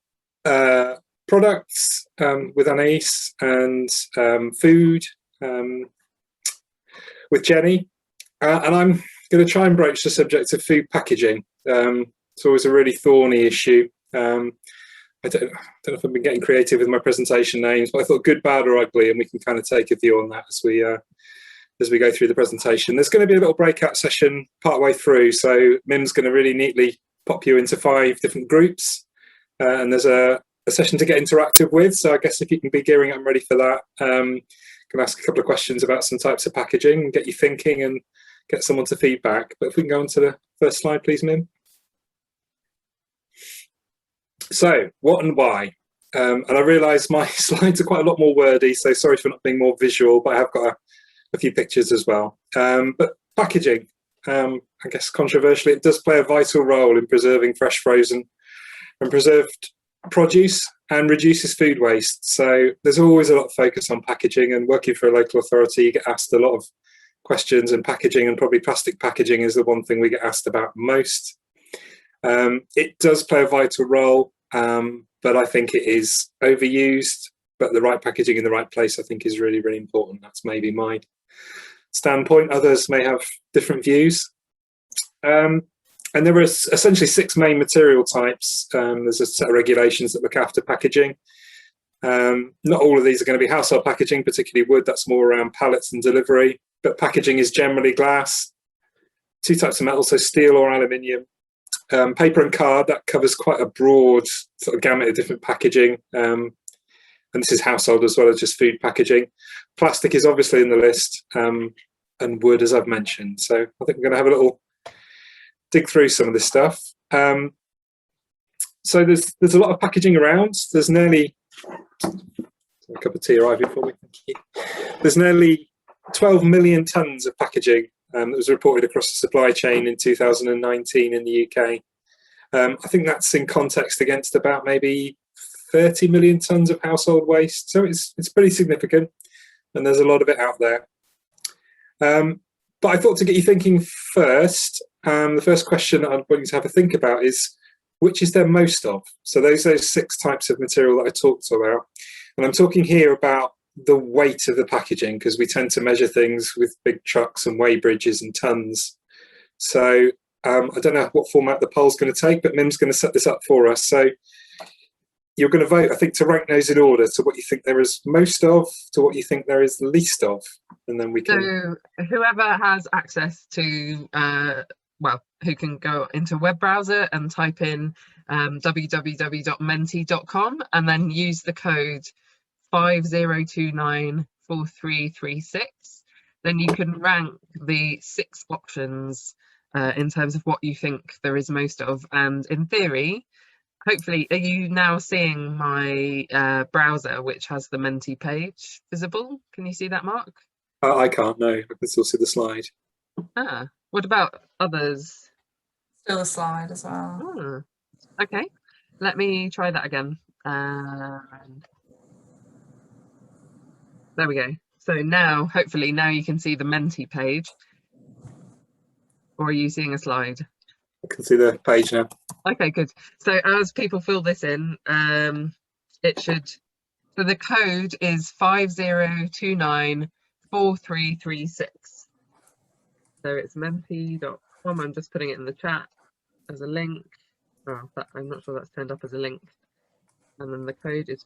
products with Anais and food with Jenny. And I'm going to try and broach the subject of food packaging. It's always a really thorny issue. I don't know if I've been getting creative with my presentation names, but I thought good, bad or ugly, and we can kind of take a view on that as we go through the presentation. There's going to be a little breakout session partway through, so Mim's going to really neatly pop you into 5 different groups, and there's a session to get interactive with. So I guess if you can be gearing up and ready for that, can ask a couple of questions about some types of packaging and get you thinking and get someone to feedback. But if we can go on to the first slide, please, Mim. So what and why? And I realise my slides are quite a lot more wordy, so sorry for not being more visual, but I have got a few pictures as well. But packaging, I guess controversially, it does play a vital role in preserving fresh, frozen and preserved produce and reduces food waste. So there's always a lot of focus on packaging, and working for a local authority, you get asked a lot of questions, and packaging, and probably plastic packaging, is the one thing we get asked about most. It does play a vital role, but I think it is overused. But the right packaging in the right place, I think, is really, really important. That's maybe my standpoint. Others may have different views. And there are essentially 6 main material types. There's a set of regulations that look after packaging. Not all of these are going to be household packaging, particularly wood. That's more around pallets and delivery. But packaging is generally glass. 2 types of metal, so steel or aluminium. Paper and card, that covers quite a broad sort of gamut of different packaging. And this is household as well as just food packaging. Plastic is obviously in the list, and wood, as I've mentioned. So I think we're going to have a little dig through some of this stuff. So there's a lot of packaging around. There's nearly a cup of tea arriving for me. Thank you. There's nearly 12 million tonnes of packaging that was reported across the supply chain in 2019 in the UK. I think that's in context against about maybe 30 million tonnes of household waste. So it's pretty significant, and there's a lot of it out there. But I thought to get you thinking first, the first question that I want you to have a think about is, which is there most of? So those 6 types of material that I talked about. And I'm talking here about the weight of the packaging, because we tend to measure things with big trucks and weigh bridges and tons. So I don't know what format the poll's going to take, but Mim's going to set this up for us. So you're going to vote, I think, to rank those in order to what you think there is most of, to what you think there is least of, and then we can. So whoever has access to, well, who can go into a web browser and type in www.menti.com and then use the code 50294336, then you can rank the 6 options in terms of what you think there is most of. And in theory, hopefully, are you now seeing my browser, which has the Menti page visible? Can you see that, Mark? I can't, no. I can still see the slide. What about others? Still a slide as well. Okay, let me try that again. There we go. So now, hopefully, now you can see the Menti page. Or are you seeing a slide? I can see the page now. Okay, good. So as people fill this in, it should, so the code is 50294336. So it's menti.com. I'm just putting it in the chat as a link. Oh, I'm not sure that's turned up as a link. And then the code is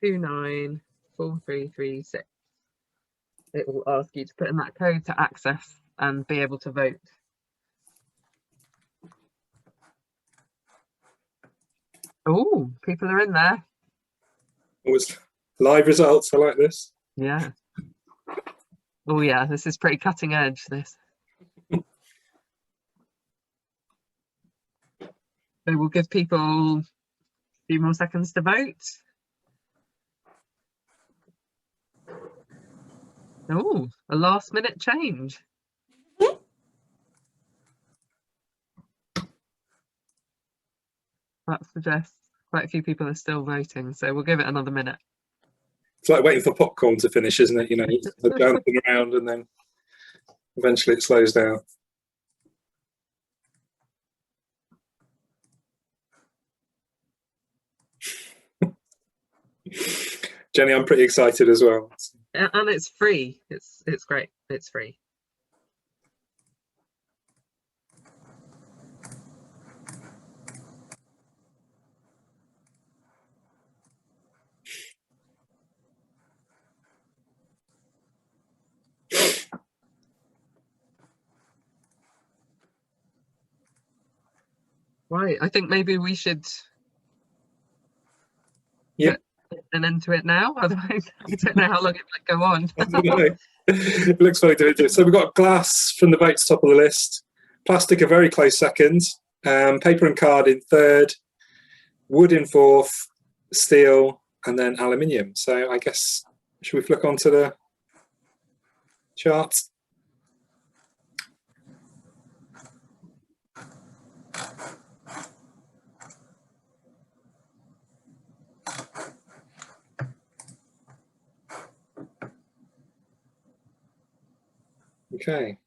294336. It will ask you to put in that code to access and be able to vote. Oh, people are in there. Always live results. I like this. Yeah. Oh yeah, this is pretty cutting edge, this. So we'll give people a few more seconds to vote. Oh, a last minute change. That suggests quite a few people are still voting, so we'll give it another minute. It's like waiting for popcorn to finish, isn't it? You know, you're dancing around and then eventually it slows down. Jenny, I'm pretty excited as well. And it's free. It's great. It's free. Right, I think maybe we should Yep. put an end to it now. Otherwise, I don't know how long it might go on. It looks funny to do. So we've got glass from the votes top of the list, plastic a very close second, paper and card in third, wood in fourth, steel, and then aluminium. So I guess, should we flick onto the charts? Okay.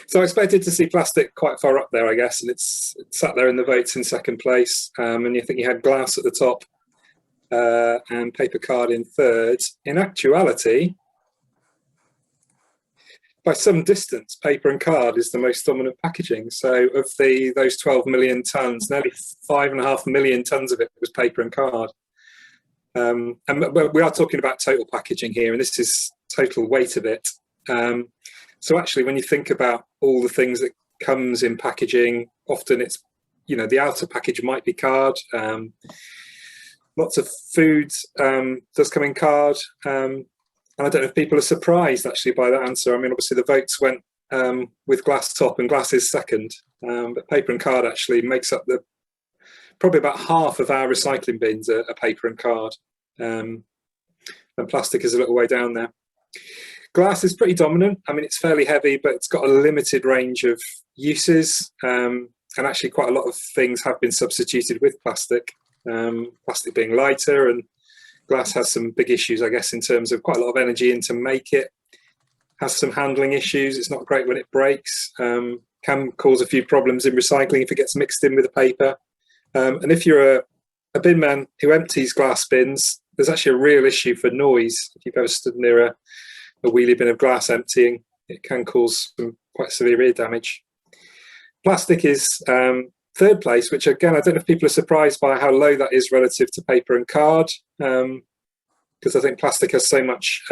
So I expected to see plastic quite far up there, I guess, and it's sat there in the votes in second place. And you think you had glass at the top and paper card in third. In actuality, by some distance, paper and card is the most dominant packaging. So of those 12 million tonnes, nearly 5.5 million tonnes of it was paper and card. And we are talking about total packaging here, and this is total weight of it. So actually, when you think about all the things that comes in packaging, often it's, you know, the outer package might be card. Lots of food does come in card. And I don't know if people are surprised actually by that answer. I mean, obviously the votes went with glass top and glass is second, but paper and card actually makes up probably about half of our recycling bins are paper and card. And plastic is a little way down there. Glass is pretty dominant. I mean, it's fairly heavy, but it's got a limited range of uses. And actually quite a lot of things have been substituted with plastic, plastic being lighter, and glass has some big issues, I guess, in terms of quite a lot of energy in to make it. Has some handling issues. It's not great when it breaks. Can cause a few problems in recycling if it gets mixed in with the paper. And if you're a bin man who empties glass bins, there's actually a real issue for noise. If you've ever stood near a wheelie bin of glass emptying, it can cause some quite severe ear damage. Plastic is third place, which again, I don't know if people are surprised by how low that is relative to paper and card, because I think plastic has so much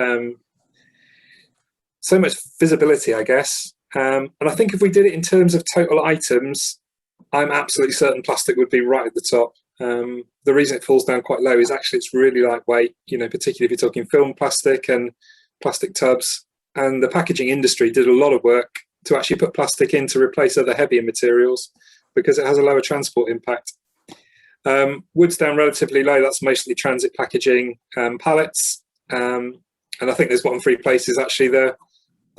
visibility, I guess. And I think if we did it in terms of total items, I'm absolutely certain plastic would be right at the top. The reason it falls down quite low is actually it's really lightweight, you know, particularly if you're talking film plastic and plastic tubs. And the packaging industry did a lot of work to actually put plastic in to replace other heavier materials because it has a lower transport impact. Wood's down relatively low. That's mostly transit packaging, pallets. And I think there's bottom three places actually the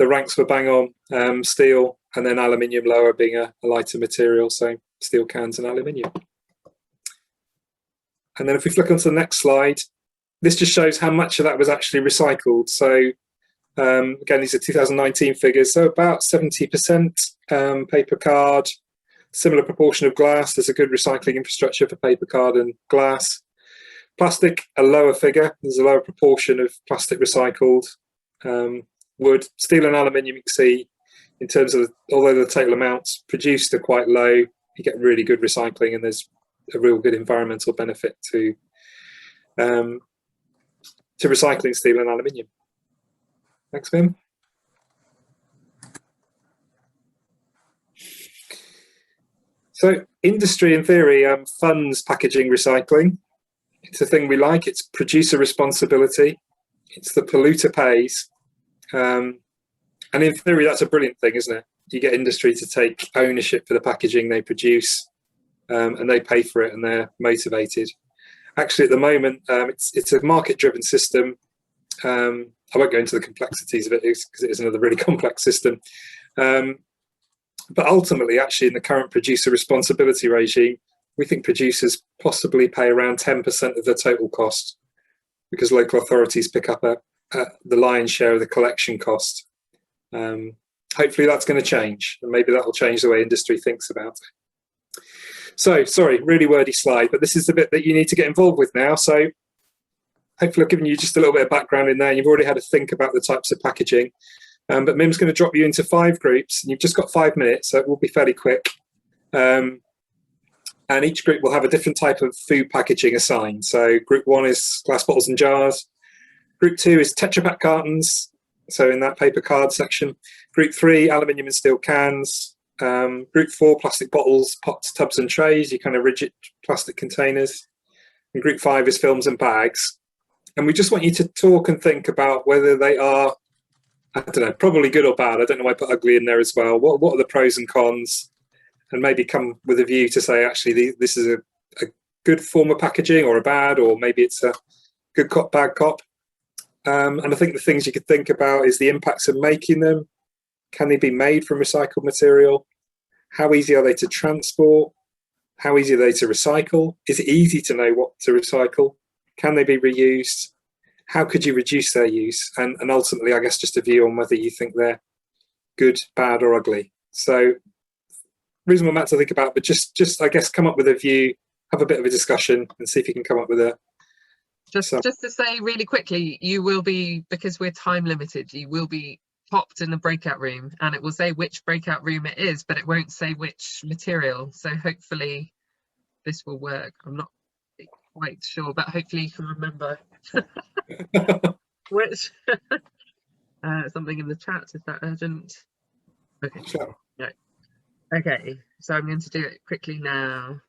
ranks were bang on, steel, and then aluminium lower being a lighter material, so steel cans and aluminium. And then if we flick onto the next slide, this just shows how much of that was actually recycled. So again, these are 2019 figures, so about 70% paper card, similar proportion of glass. There's a good recycling infrastructure for paper card and glass. Plastic, a lower figure. There's a lower proportion of plastic recycled. Wood, steel and aluminium, you can see in terms of, although the total amounts produced are quite low, you get really good recycling and there's a real good environmental benefit to to recycling steel and aluminium. Thanks, Mim. So industry, in theory, funds packaging recycling. It's a thing we like. It's producer responsibility. It's the polluter pays. And in theory, that's a brilliant thing, isn't it? You get industry to take ownership for the packaging they produce, and they pay for it, and they're motivated. Actually, at the moment, it's a market-driven system. I won't go into the complexities of it because it is another really complex system. But ultimately, actually, in the current producer responsibility regime, we think producers possibly pay around 10% of the total cost, because local authorities pick up the lion's share of the collection cost. Hopefully that's going to change, and maybe that will change the way industry thinks about it. So, sorry, really wordy slide, but this is the bit that you need to get involved with now. So hopefully I've given you just a little bit of background in there. You've already had to think about the types of packaging, but Mim's going to drop you into 5 groups, and you've just got 5 minutes, so it will be fairly quick. And each group will have a different type of food packaging assigned. So group 1 is glass bottles and jars. Group 2 is Tetra Pak cartons, so in that paper card section. Group 3, aluminium and steel cans. Group 4, plastic bottles, pots, tubs and trays, your kind of rigid plastic containers. And group 5 is films and bags. And we just want you to talk and think about whether they are, I don't know, probably good or bad. I don't know why I put ugly in there as well. What are the pros and cons? And maybe come with a view to say, actually, this is a good form of packaging, or a bad, or maybe it's a good cop, bad cop. And I think the things you could think about is the impacts of making them. Can they be made from recycled material? How easy are they to transport? How easy are they to recycle? Is it easy to know what to recycle? Can they be reused? How could you reduce their use? And ultimately, I guess, just a view on whether you think they're good, bad, or ugly. So reasonable amount to think about, but just I guess, come up with a view, have a bit of a discussion, and see if you can come up with a. Just to say really quickly, you will be, because we're time limited, you will be popped in the breakout room, and it will say which breakout room it is, but it won't say which material. So hopefully this will work. I'm not quite sure, but hopefully you can remember which. Something in the chat, is that urgent? Okay. Sure. Right. Okay, so I'm going to do it quickly now.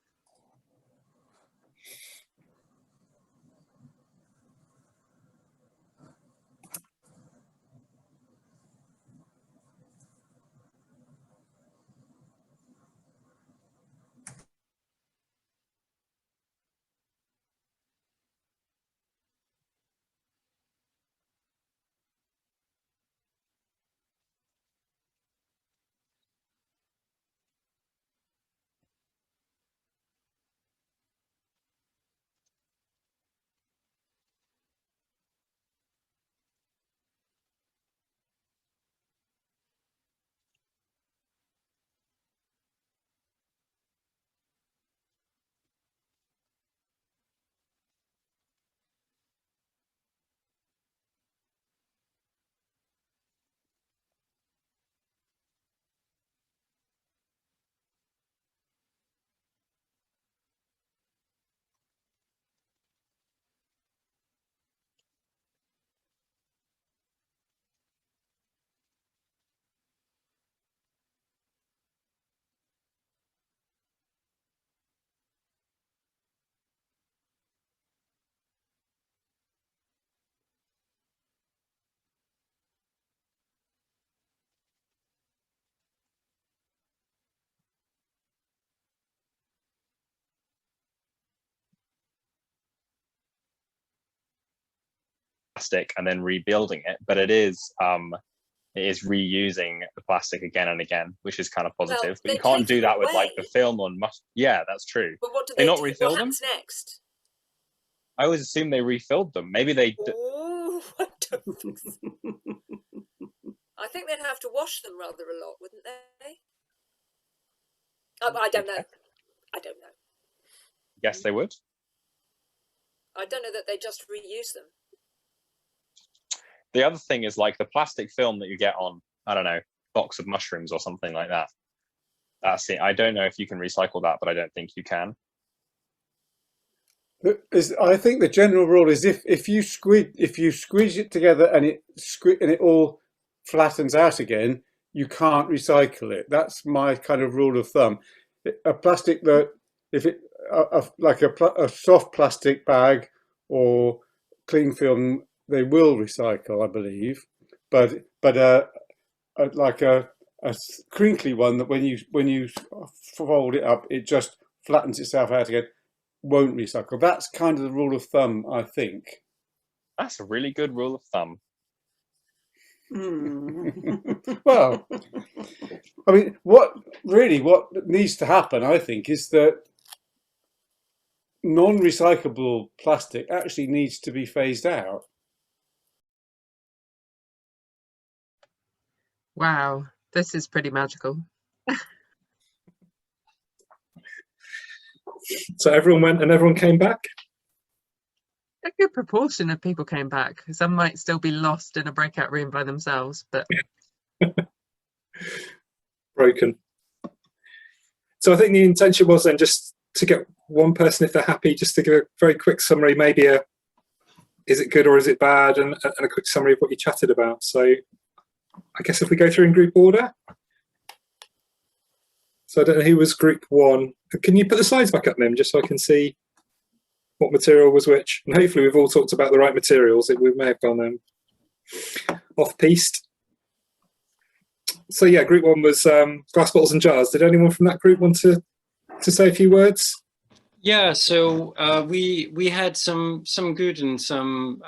Plastic and then rebuilding it, but it is reusing the plastic again and again, which is kind of positive. Well, but you can't do that with like the film on yeah, that's true. But what do they not do? refill What them happens next? I always assume they refilled them. Maybe they Ooh, I don't think so. I think they'd have to wash them rather a lot, wouldn't they? I don't know. I don't know. Yes, they would. I don't know that they just reuse them. The other thing is like the plastic film that you get on, I don't know, box of mushrooms or something like that. That's it. I don't know if you can recycle that, but I don't think you can. I think the general rule is if you squeeze it together and it all flattens out again, you can't recycle it. That's my kind of rule of thumb. A plastic that, if it like a soft plastic bag or cling film, they will recycle, I believe. But like a crinkly one that when you fold it up, it just flattens itself out again, won't recycle. That's kind of the rule of thumb, I think. That's a really good rule of thumb. Well, I mean, what needs to happen, I think, is that non-recyclable plastic actually needs to be phased out. Wow, this is pretty magical. So everyone went and everyone came back? A good proportion of people came back. Some might still be lost in a breakout room by themselves, but Broken. So I think the intention was then just to get one person, if they're happy, just to give a very quick summary, maybe is it good or is it bad, and a quick summary of what you chatted about. So I guess if we go through in group order. So I don't know who was group one. Can you put the slides back up, Mim, just so I can see what material was which? And hopefully we've all talked about the right materials. We may have gone off-piste. So yeah, group one was glass bottles and jars. Did anyone from that group want to say a few words? Yeah, so we had some good and some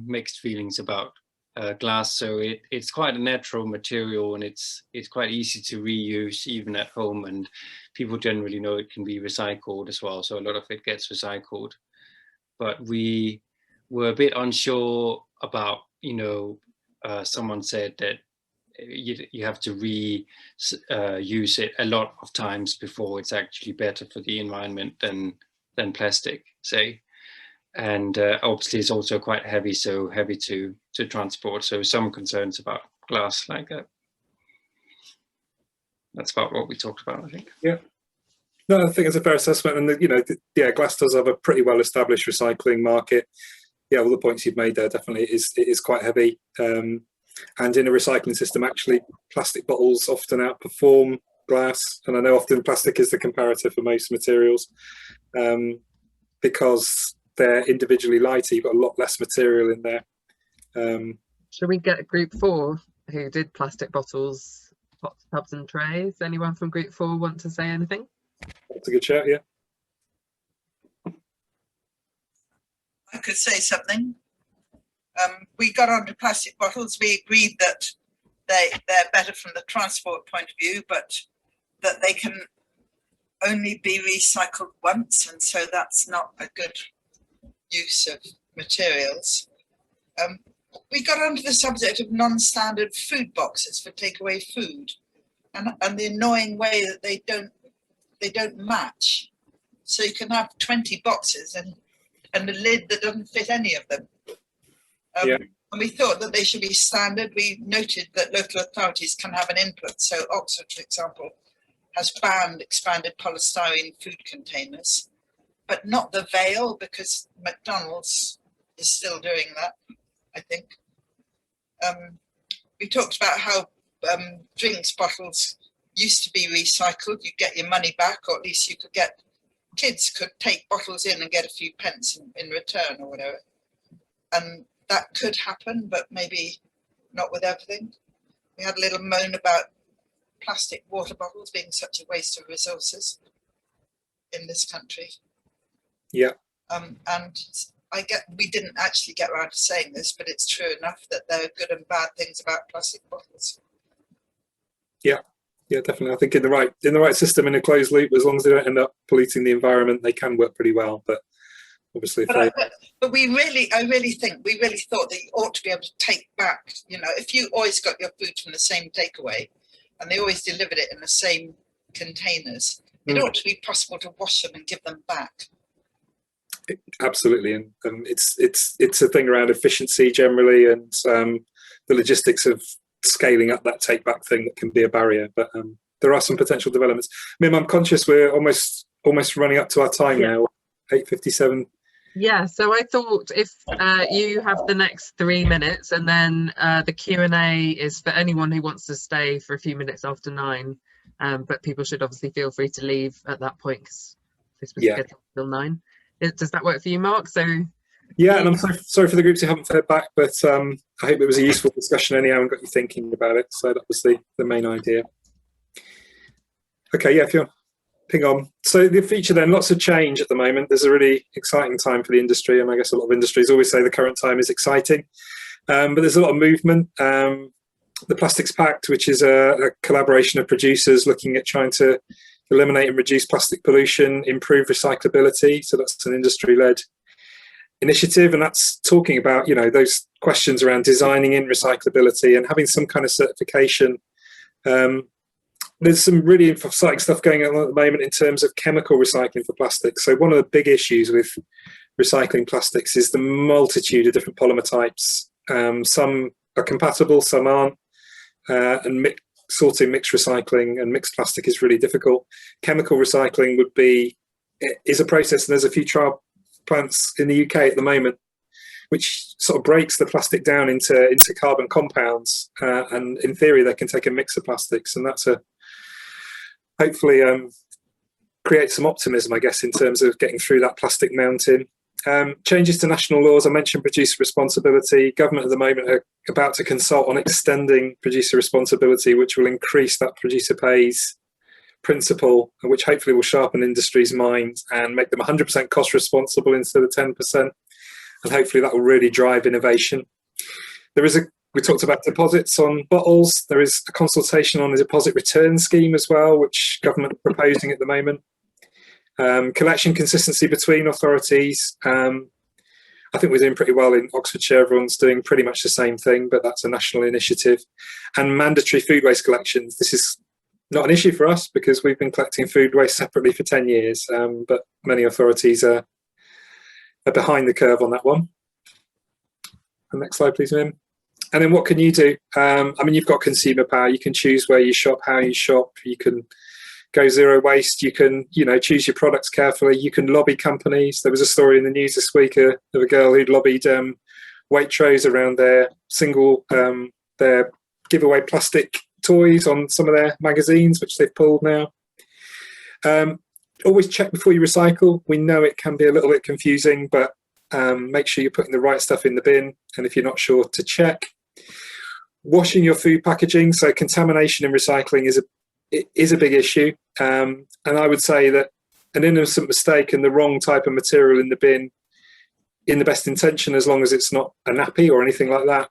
mixed feelings about glass. So it's quite a natural material, and it's quite easy to reuse even at home, and people generally know it can be recycled as well. So a lot of it gets recycled, but we were a bit unsure about, someone said that you have to use it a lot of times before it's actually better for the environment than plastic, say. And obviously it's also quite heavy, so heavy to transport. So some concerns about glass like that. That's about what we talked about, I think. Yeah. No, I think it's a fair assessment. And, glass does have a pretty well-established recycling market. Yeah, all the points you've made there, definitely, it is quite heavy. And in a recycling system, actually, plastic bottles often outperform glass. And I know often plastic is the comparator for most materials because they're individually lighter. You've got a lot less material in there. Should we get group 4 who did plastic bottles, pots, tubs and trays? Anyone from group 4 want to say anything? That's a good shout, yeah. I could say something. We got onto plastic bottles. We agreed that they're better from the transport point of view, but that they can only be recycled once, and so that's not a good use of materials. We got onto the subject of non-standard food boxes for takeaway food, and the annoying way that they don't match. So you can have 20 boxes and a lid that doesn't fit any of them. And we thought that they should be standard. We noted that local authorities can have an input. So Oxford, for example, has banned expanded polystyrene food containers, but not the Vale, because McDonald's is still doing that, I think. We talked about how drinks bottles used to be recycled. You get your money back, or at least you could get, kids could take bottles in and get a few pence in return or whatever. And that could happen, but maybe not with everything. We had a little moan about plastic water bottles being such a waste of resources in this country. Yeah. And we didn't actually get around to saying this, but it's true enough that there are good and bad things about plastic bottles. Yeah, definitely. I think in the right system, in a closed loop, as long as they don't end up polluting the environment, they can work pretty well. But obviously, but I really think we really thought that you ought to be able to take back. If you always got your food from the same takeaway, and they always delivered it in the same containers, it ought to be possible to wash them and give them back. Absolutely, and it's a thing around efficiency generally, and the logistics of scaling up that take back thing that can be a barrier. But there are some potential developments. Mim, I'm conscious we're almost running up to our time now. 8:57. Yeah, so I thought if you have the next 3 minutes, and then the Q&A is for anyone who wants to stay for a few minutes after 9, but people should obviously feel free to leave at that point because this was scheduled till 9. Does that work for you, Mark? So yeah, and I'm sorry for the groups who haven't fed back, but I hope it was a useful discussion anyhow and got you thinking about it. So that was the main idea. Okay, yeah, if you're ping on. So the feature then, lots of change at the moment. There's a really exciting time for the industry, and I guess a lot of industries always say the current time is exciting, but there's a lot of movement. The Plastics Pact, which is a collaboration of producers looking at trying to eliminate and reduce plastic pollution, improve recyclability. So that's an industry-led initiative, and that's talking about, you know, those questions around designing in recyclability and having some kind of certification. There's some really exciting stuff going on at the moment in terms of chemical recycling for plastics. So one of the big issues with recycling plastics is the multitude of different polymer types. Some are compatible, some aren't, and sorting mixed recycling and mixed plastic is really difficult. Chemical recycling is a process, and there's a few trial plants in the UK at the moment which sort of breaks the plastic down into carbon compounds, and in theory they can take a mix of plastics, and that's hopefully create some optimism, I guess, in terms of getting through that plastic mountain. Changes to national laws. I mentioned producer responsibility. Government at the moment are about to consult on extending producer responsibility, which will increase that producer pays principle, which hopefully will sharpen industry's minds and make them 100% cost responsible instead of 10%. And hopefully that will really drive innovation. We talked about deposits on bottles. There is a consultation on a deposit return scheme as well, which government are proposing at the moment. Collection consistency between authorities. I think we're doing pretty well in Oxfordshire. Everyone's doing pretty much the same thing, but that's a national initiative. And mandatory food waste collections. This is not an issue for us because we've been collecting food waste separately for 10 years, but many authorities are behind the curve on that one. And next slide, please, Mim. And then what can you do? I mean, you've got consumer power. You can choose where you shop, how you shop. You can go zero waste. You can, choose your products carefully. You can lobby companies. There was a story in the news this week of a girl who'd lobbied Waitrose around their their giveaway plastic toys on some of their magazines, which they've pulled now. Always check before you recycle. We know it can be a little bit confusing, but make sure you're putting the right stuff in the bin. And if you're not sure, to check. Washing your food packaging. So contamination in recycling is a big issue. And I would say that an innocent mistake and the wrong type of material in the bin, in the best intention, as long as it's not a nappy or anything like that,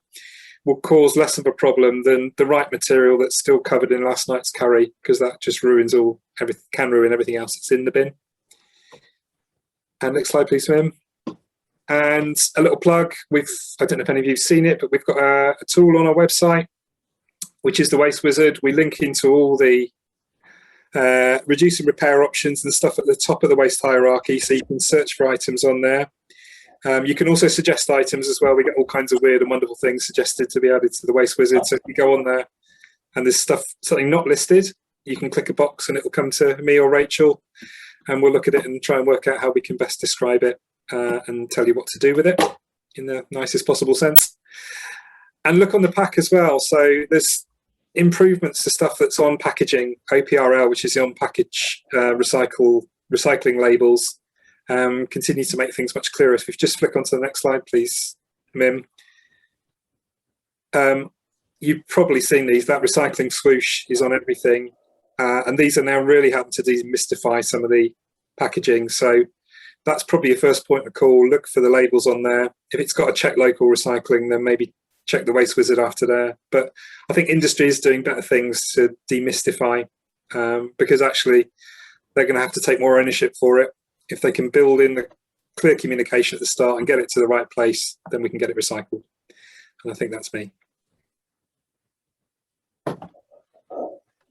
will cause less of a problem than the right material that's still covered in last night's curry, because that just can ruin everything else that's in the bin. And next slide, please, Mim. And a little plug, I don't know if any of you have seen it, but we've got a tool on our website, which is the Waste Wizard. We link into all the reduce and repair options and stuff at the top of the waste hierarchy, so you can search for items on there. You can also suggest items as well. We get all kinds of weird and wonderful things suggested to be added to the Waste Wizard. So if you go on there and there's something not listed, you can click a box and it will come to me or Rachel, and we'll look at it and try and work out how we can best describe it and tell you what to do with it in the nicest possible sense. And look on the pack as well. So there's improvements to stuff that's on packaging, OPRL, which is the on-package recycling labels. Continue to make things much clearer. If we just flick onto the next slide, please, Mim. You've probably seen these. That recycling swoosh is on everything. And these are now really helping to demystify some of the packaging. So that's probably your first point of call. Look for the labels on there. If it's got a check local recycling, then maybe check the Waste Wizard after there. But I think industry is doing better things to demystify, because actually they're going to have to take more ownership for it. If they can build in the clear communication at the start and get it to the right place, then we can get it recycled. And I think that's me.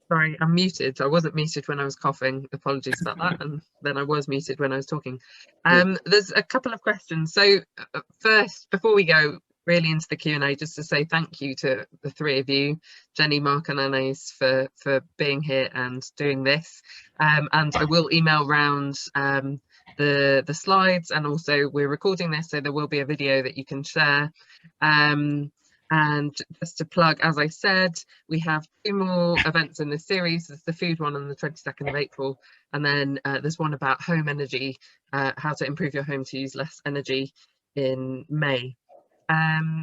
Sorry, I'm muted. I wasn't muted when I was coughing. Apologies about that. And then I was muted when I was talking. There's a couple of questions. So first, before we go really into the Q&A, just to say thank you to the three of you, Jenny, Mark and Anais, for being here and doing this. And I will email round the slides, and also we're recording this, so there will be a video that you can share. And just to plug, as I said, we have 2 more events in this series. There's the food one on the 22nd of April, and then there's one about home energy, how to improve your home to use less energy, in May.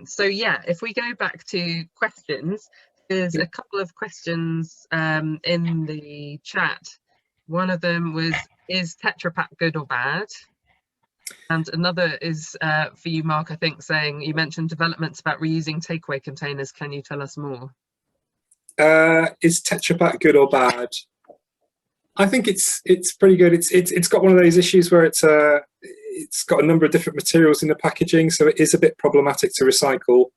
So yeah, if we go back to questions, there's a couple of questions in the chat. One of them was, is Tetra Pak good or bad? And another is for you, Mark, I think, saying, you mentioned developments about reusing takeaway containers. Can you tell us more? Is Tetra Pak good or bad? I think it's pretty good. It's got one of those issues where it's got a number of different materials in the packaging, so it is a bit problematic to recycle.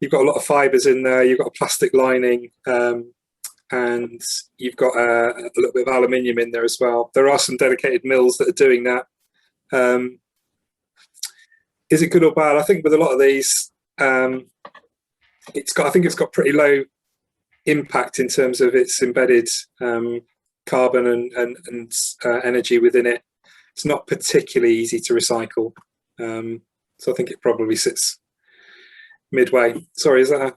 You've got a lot of fibres in there. You've got a plastic lining, and you've got a little bit of aluminium in there as well. There are some dedicated mills that are doing that. Is it good or bad? I think with a lot of these, I think it's got pretty low impact in terms of its embedded carbon and energy within it. It's not particularly easy to recycle, so I think it probably sits midway. Sorry, is that a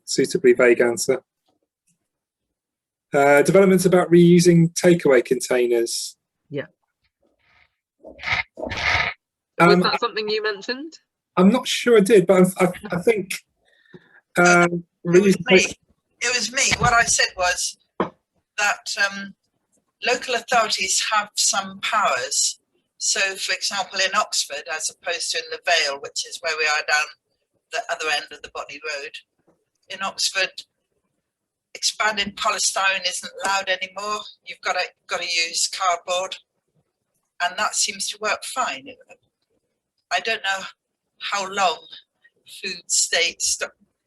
suitably vague answer? Developments about reusing takeaway containers. Yeah. Was that something you mentioned? I'm not sure I did, but I think it was me. What I said was that local authorities have some powers. So, for example, in Oxford, as opposed to in the Vale, which is where we are down the other end of the Botley Road, in Oxford, expanded polystyrene isn't allowed anymore. You've got to use cardboard, and that seems to work fine. I don't know how long food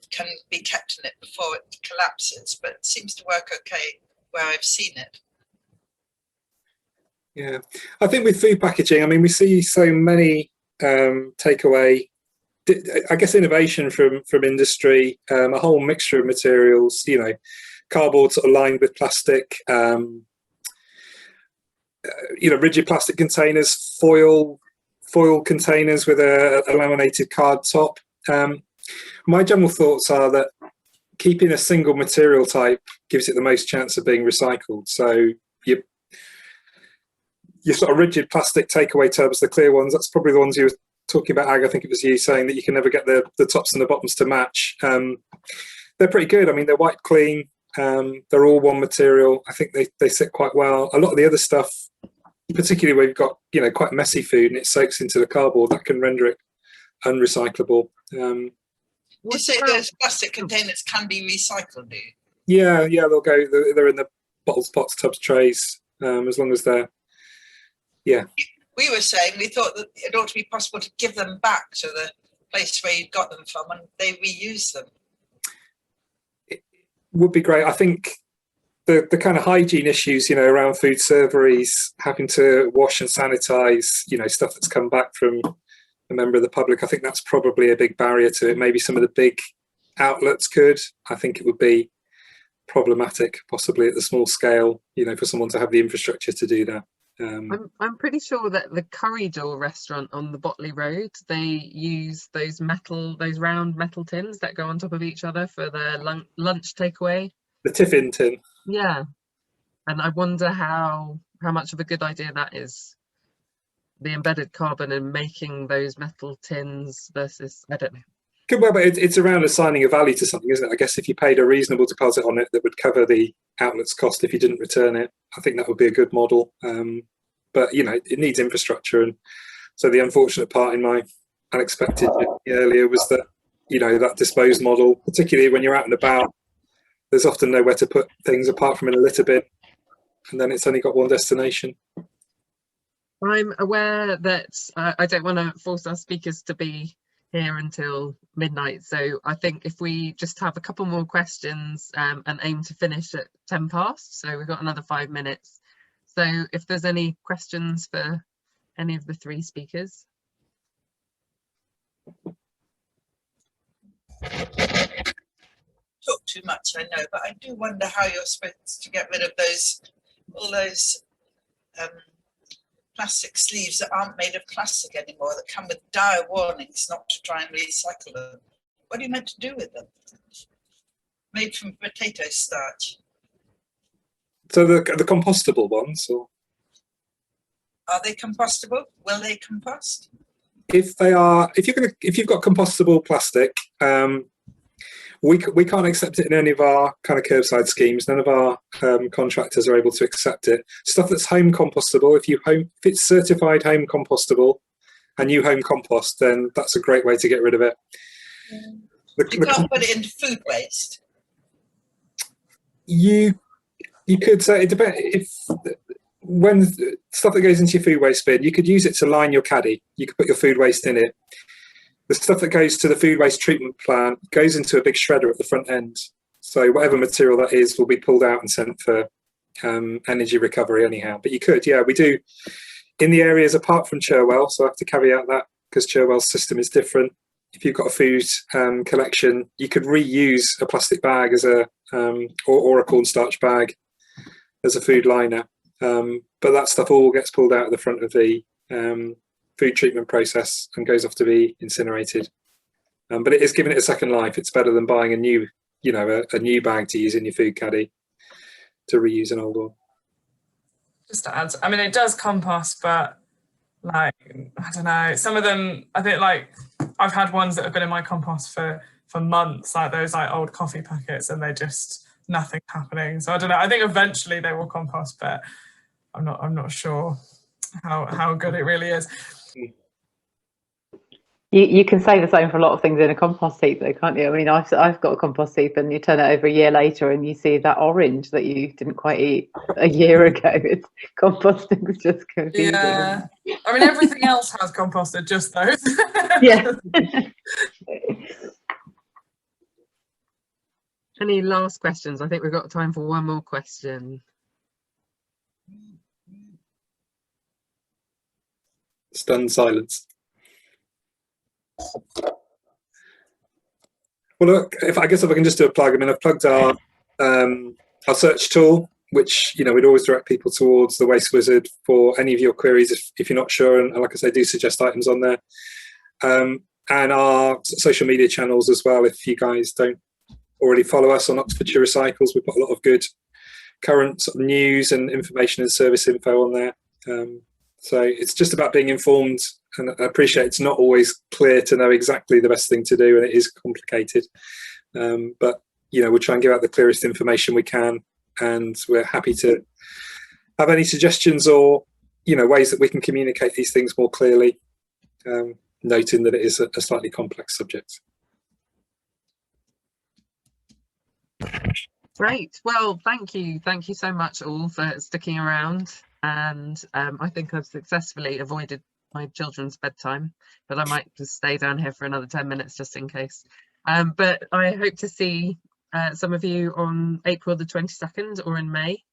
can be kept in it before it collapses, but it seems to work okay where I've seen it. Yeah, I think with food packaging, I mean, we see so many takeaway, I guess, innovation from industry, a whole mixture of materials, you know, cardboard sort of lined with plastic, you know, rigid plastic containers, foil containers with a laminated card top. My general thoughts are that keeping a single material type gives it the most chance of being recycled. So your sort of rigid plastic takeaway tubs, the clear ones, that's probably the ones you were talking about, Ag. I think it was you saying that you can never get the tops and the bottoms to match. They're pretty good. I mean, they're white clean. They're all one material. I think they sit quite well. A lot of the other stuff, particularly where you've got, you know, quite messy food and it soaks into the cardboard, that can render it unrecyclable. You say those plastic containers can be recycled, do you? Yeah, they'll go. They're in the bottles, pots, tubs, trays, as long as they're. Yeah. We were saying we thought that it ought to be possible to give them back to the place where you got them from, and they reuse them. It would be great. I think the kind of hygiene issues, you know, around food serveries, having to wash and sanitize, you know, stuff that's come back from a member of the public, I think that's probably a big barrier to it. Maybe some of the big outlets could. I think it would be problematic, possibly at the small scale, you know, for someone to have the infrastructure to do that. I'm pretty sure that the Curry Door restaurant on the Botley Road, they use those round metal tins that go on top of each other for their lunch takeaway. The tiffin tin. Yeah, and I wonder how much of a good idea that is. The embedded carbon in making those metal tins versus, I don't know. Good, well, but it's around assigning a value to something, isn't it? I guess if you paid a reasonable deposit on it that would cover the outlet's cost if you didn't return it, I think that would be a good model. But, you know, it needs infrastructure. And so the unfortunate part in my unexpected earlier was that, you know, that dispose model, particularly when you're out and about, there's often nowhere to put things apart from in a litter bin. And then it's only got one destination. I'm aware that I don't want to force our speakers to be here until midnight, so I think if we just have a couple more questions and aim to finish at 10 past, so we've got another 5 minutes. So if there's any questions for any of the 3 speakers. Talk too much, I know, but I do wonder how you're supposed to get rid of all those plastic sleeves that aren't made of plastic anymore, that come with dire warnings not to try and recycle them. What are you meant to do with them? Made from potato starch. So the compostable ones, or Are they compostable? Will they compost? if they are, if you've got compostable plastic, we can't accept it in any of our kind of curbside schemes. None of our contractors are able to accept it. Stuff that's home compostable, if it's certified home compostable and you home compost, then that's a great way to get rid of it. You can't put it into food waste. You could say it depends. If when stuff that goes into your food waste bin, you could use it to line your caddy. You could put your food waste in it. The stuff that goes to the food waste treatment plant goes into a big shredder at the front end. So whatever material that is will be pulled out and sent for energy recovery anyhow. But you could, yeah, we do in the areas apart from Cherwell. So I have to caveat that because Cherwell's system is different. If you've got a food collection, you could reuse a plastic bag as a or a cornstarch bag as a food liner. But that stuff all gets pulled out at the front of the food treatment process and goes off to be incinerated. But it is giving it a second life. It's better than buying a new, a new bag to use in your food caddy to reuse an old one. Just to add, I mean, it does compost, but like, I don't know, some of them, I think like, I've had ones that have been in my compost for months, like those like old coffee packets, and they're just nothing happening. So I don't know, I think eventually they will compost, but I'm not sure how good it really is. You can say the same for a lot of things in a compost heap though, can't you? I mean, I've got a compost heap and you turn it over a year later and you see that orange that you didn't quite eat a year ago. It's composting is just confusing. Yeah, I mean, everything else has composted, just those. Yeah. Any last questions? I think we've got time for one more question. Stunned silence. Well, look, I guess if I can just do a plug. I mean, I've plugged our search tool, which we'd always direct people towards the Waste Wizard for any of your queries if you're not sure. And like I say, do suggest items on there. And our social media channels as well. If you guys don't already follow us on Oxfordshire Recycles, we've got a lot of good current sort of news and information and service info on there. So it's just about being informed, and I appreciate it's not always clear to know exactly the best thing to do, and it is complicated. But we'll try and give out the clearest information we can, and we're happy to have any suggestions or ways that we can communicate these things more clearly, noting that it is a slightly complex subject. Great. Well, thank you so much all for sticking around. And I think I've successfully avoided my children's bedtime, but I might just stay down here for another 10 minutes just in case. But I hope to see some of you on April the 22nd or in May,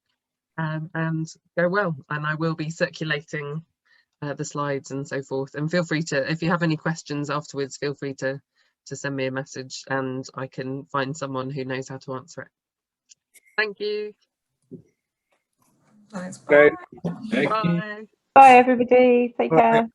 and go well. And I will be circulating the slides and so forth. And feel free to, if you have any questions afterwards, feel free to send me a message and I can find someone who knows how to answer it. Thank you. Thanks. Bye. Bye. Bye everybody. Take care.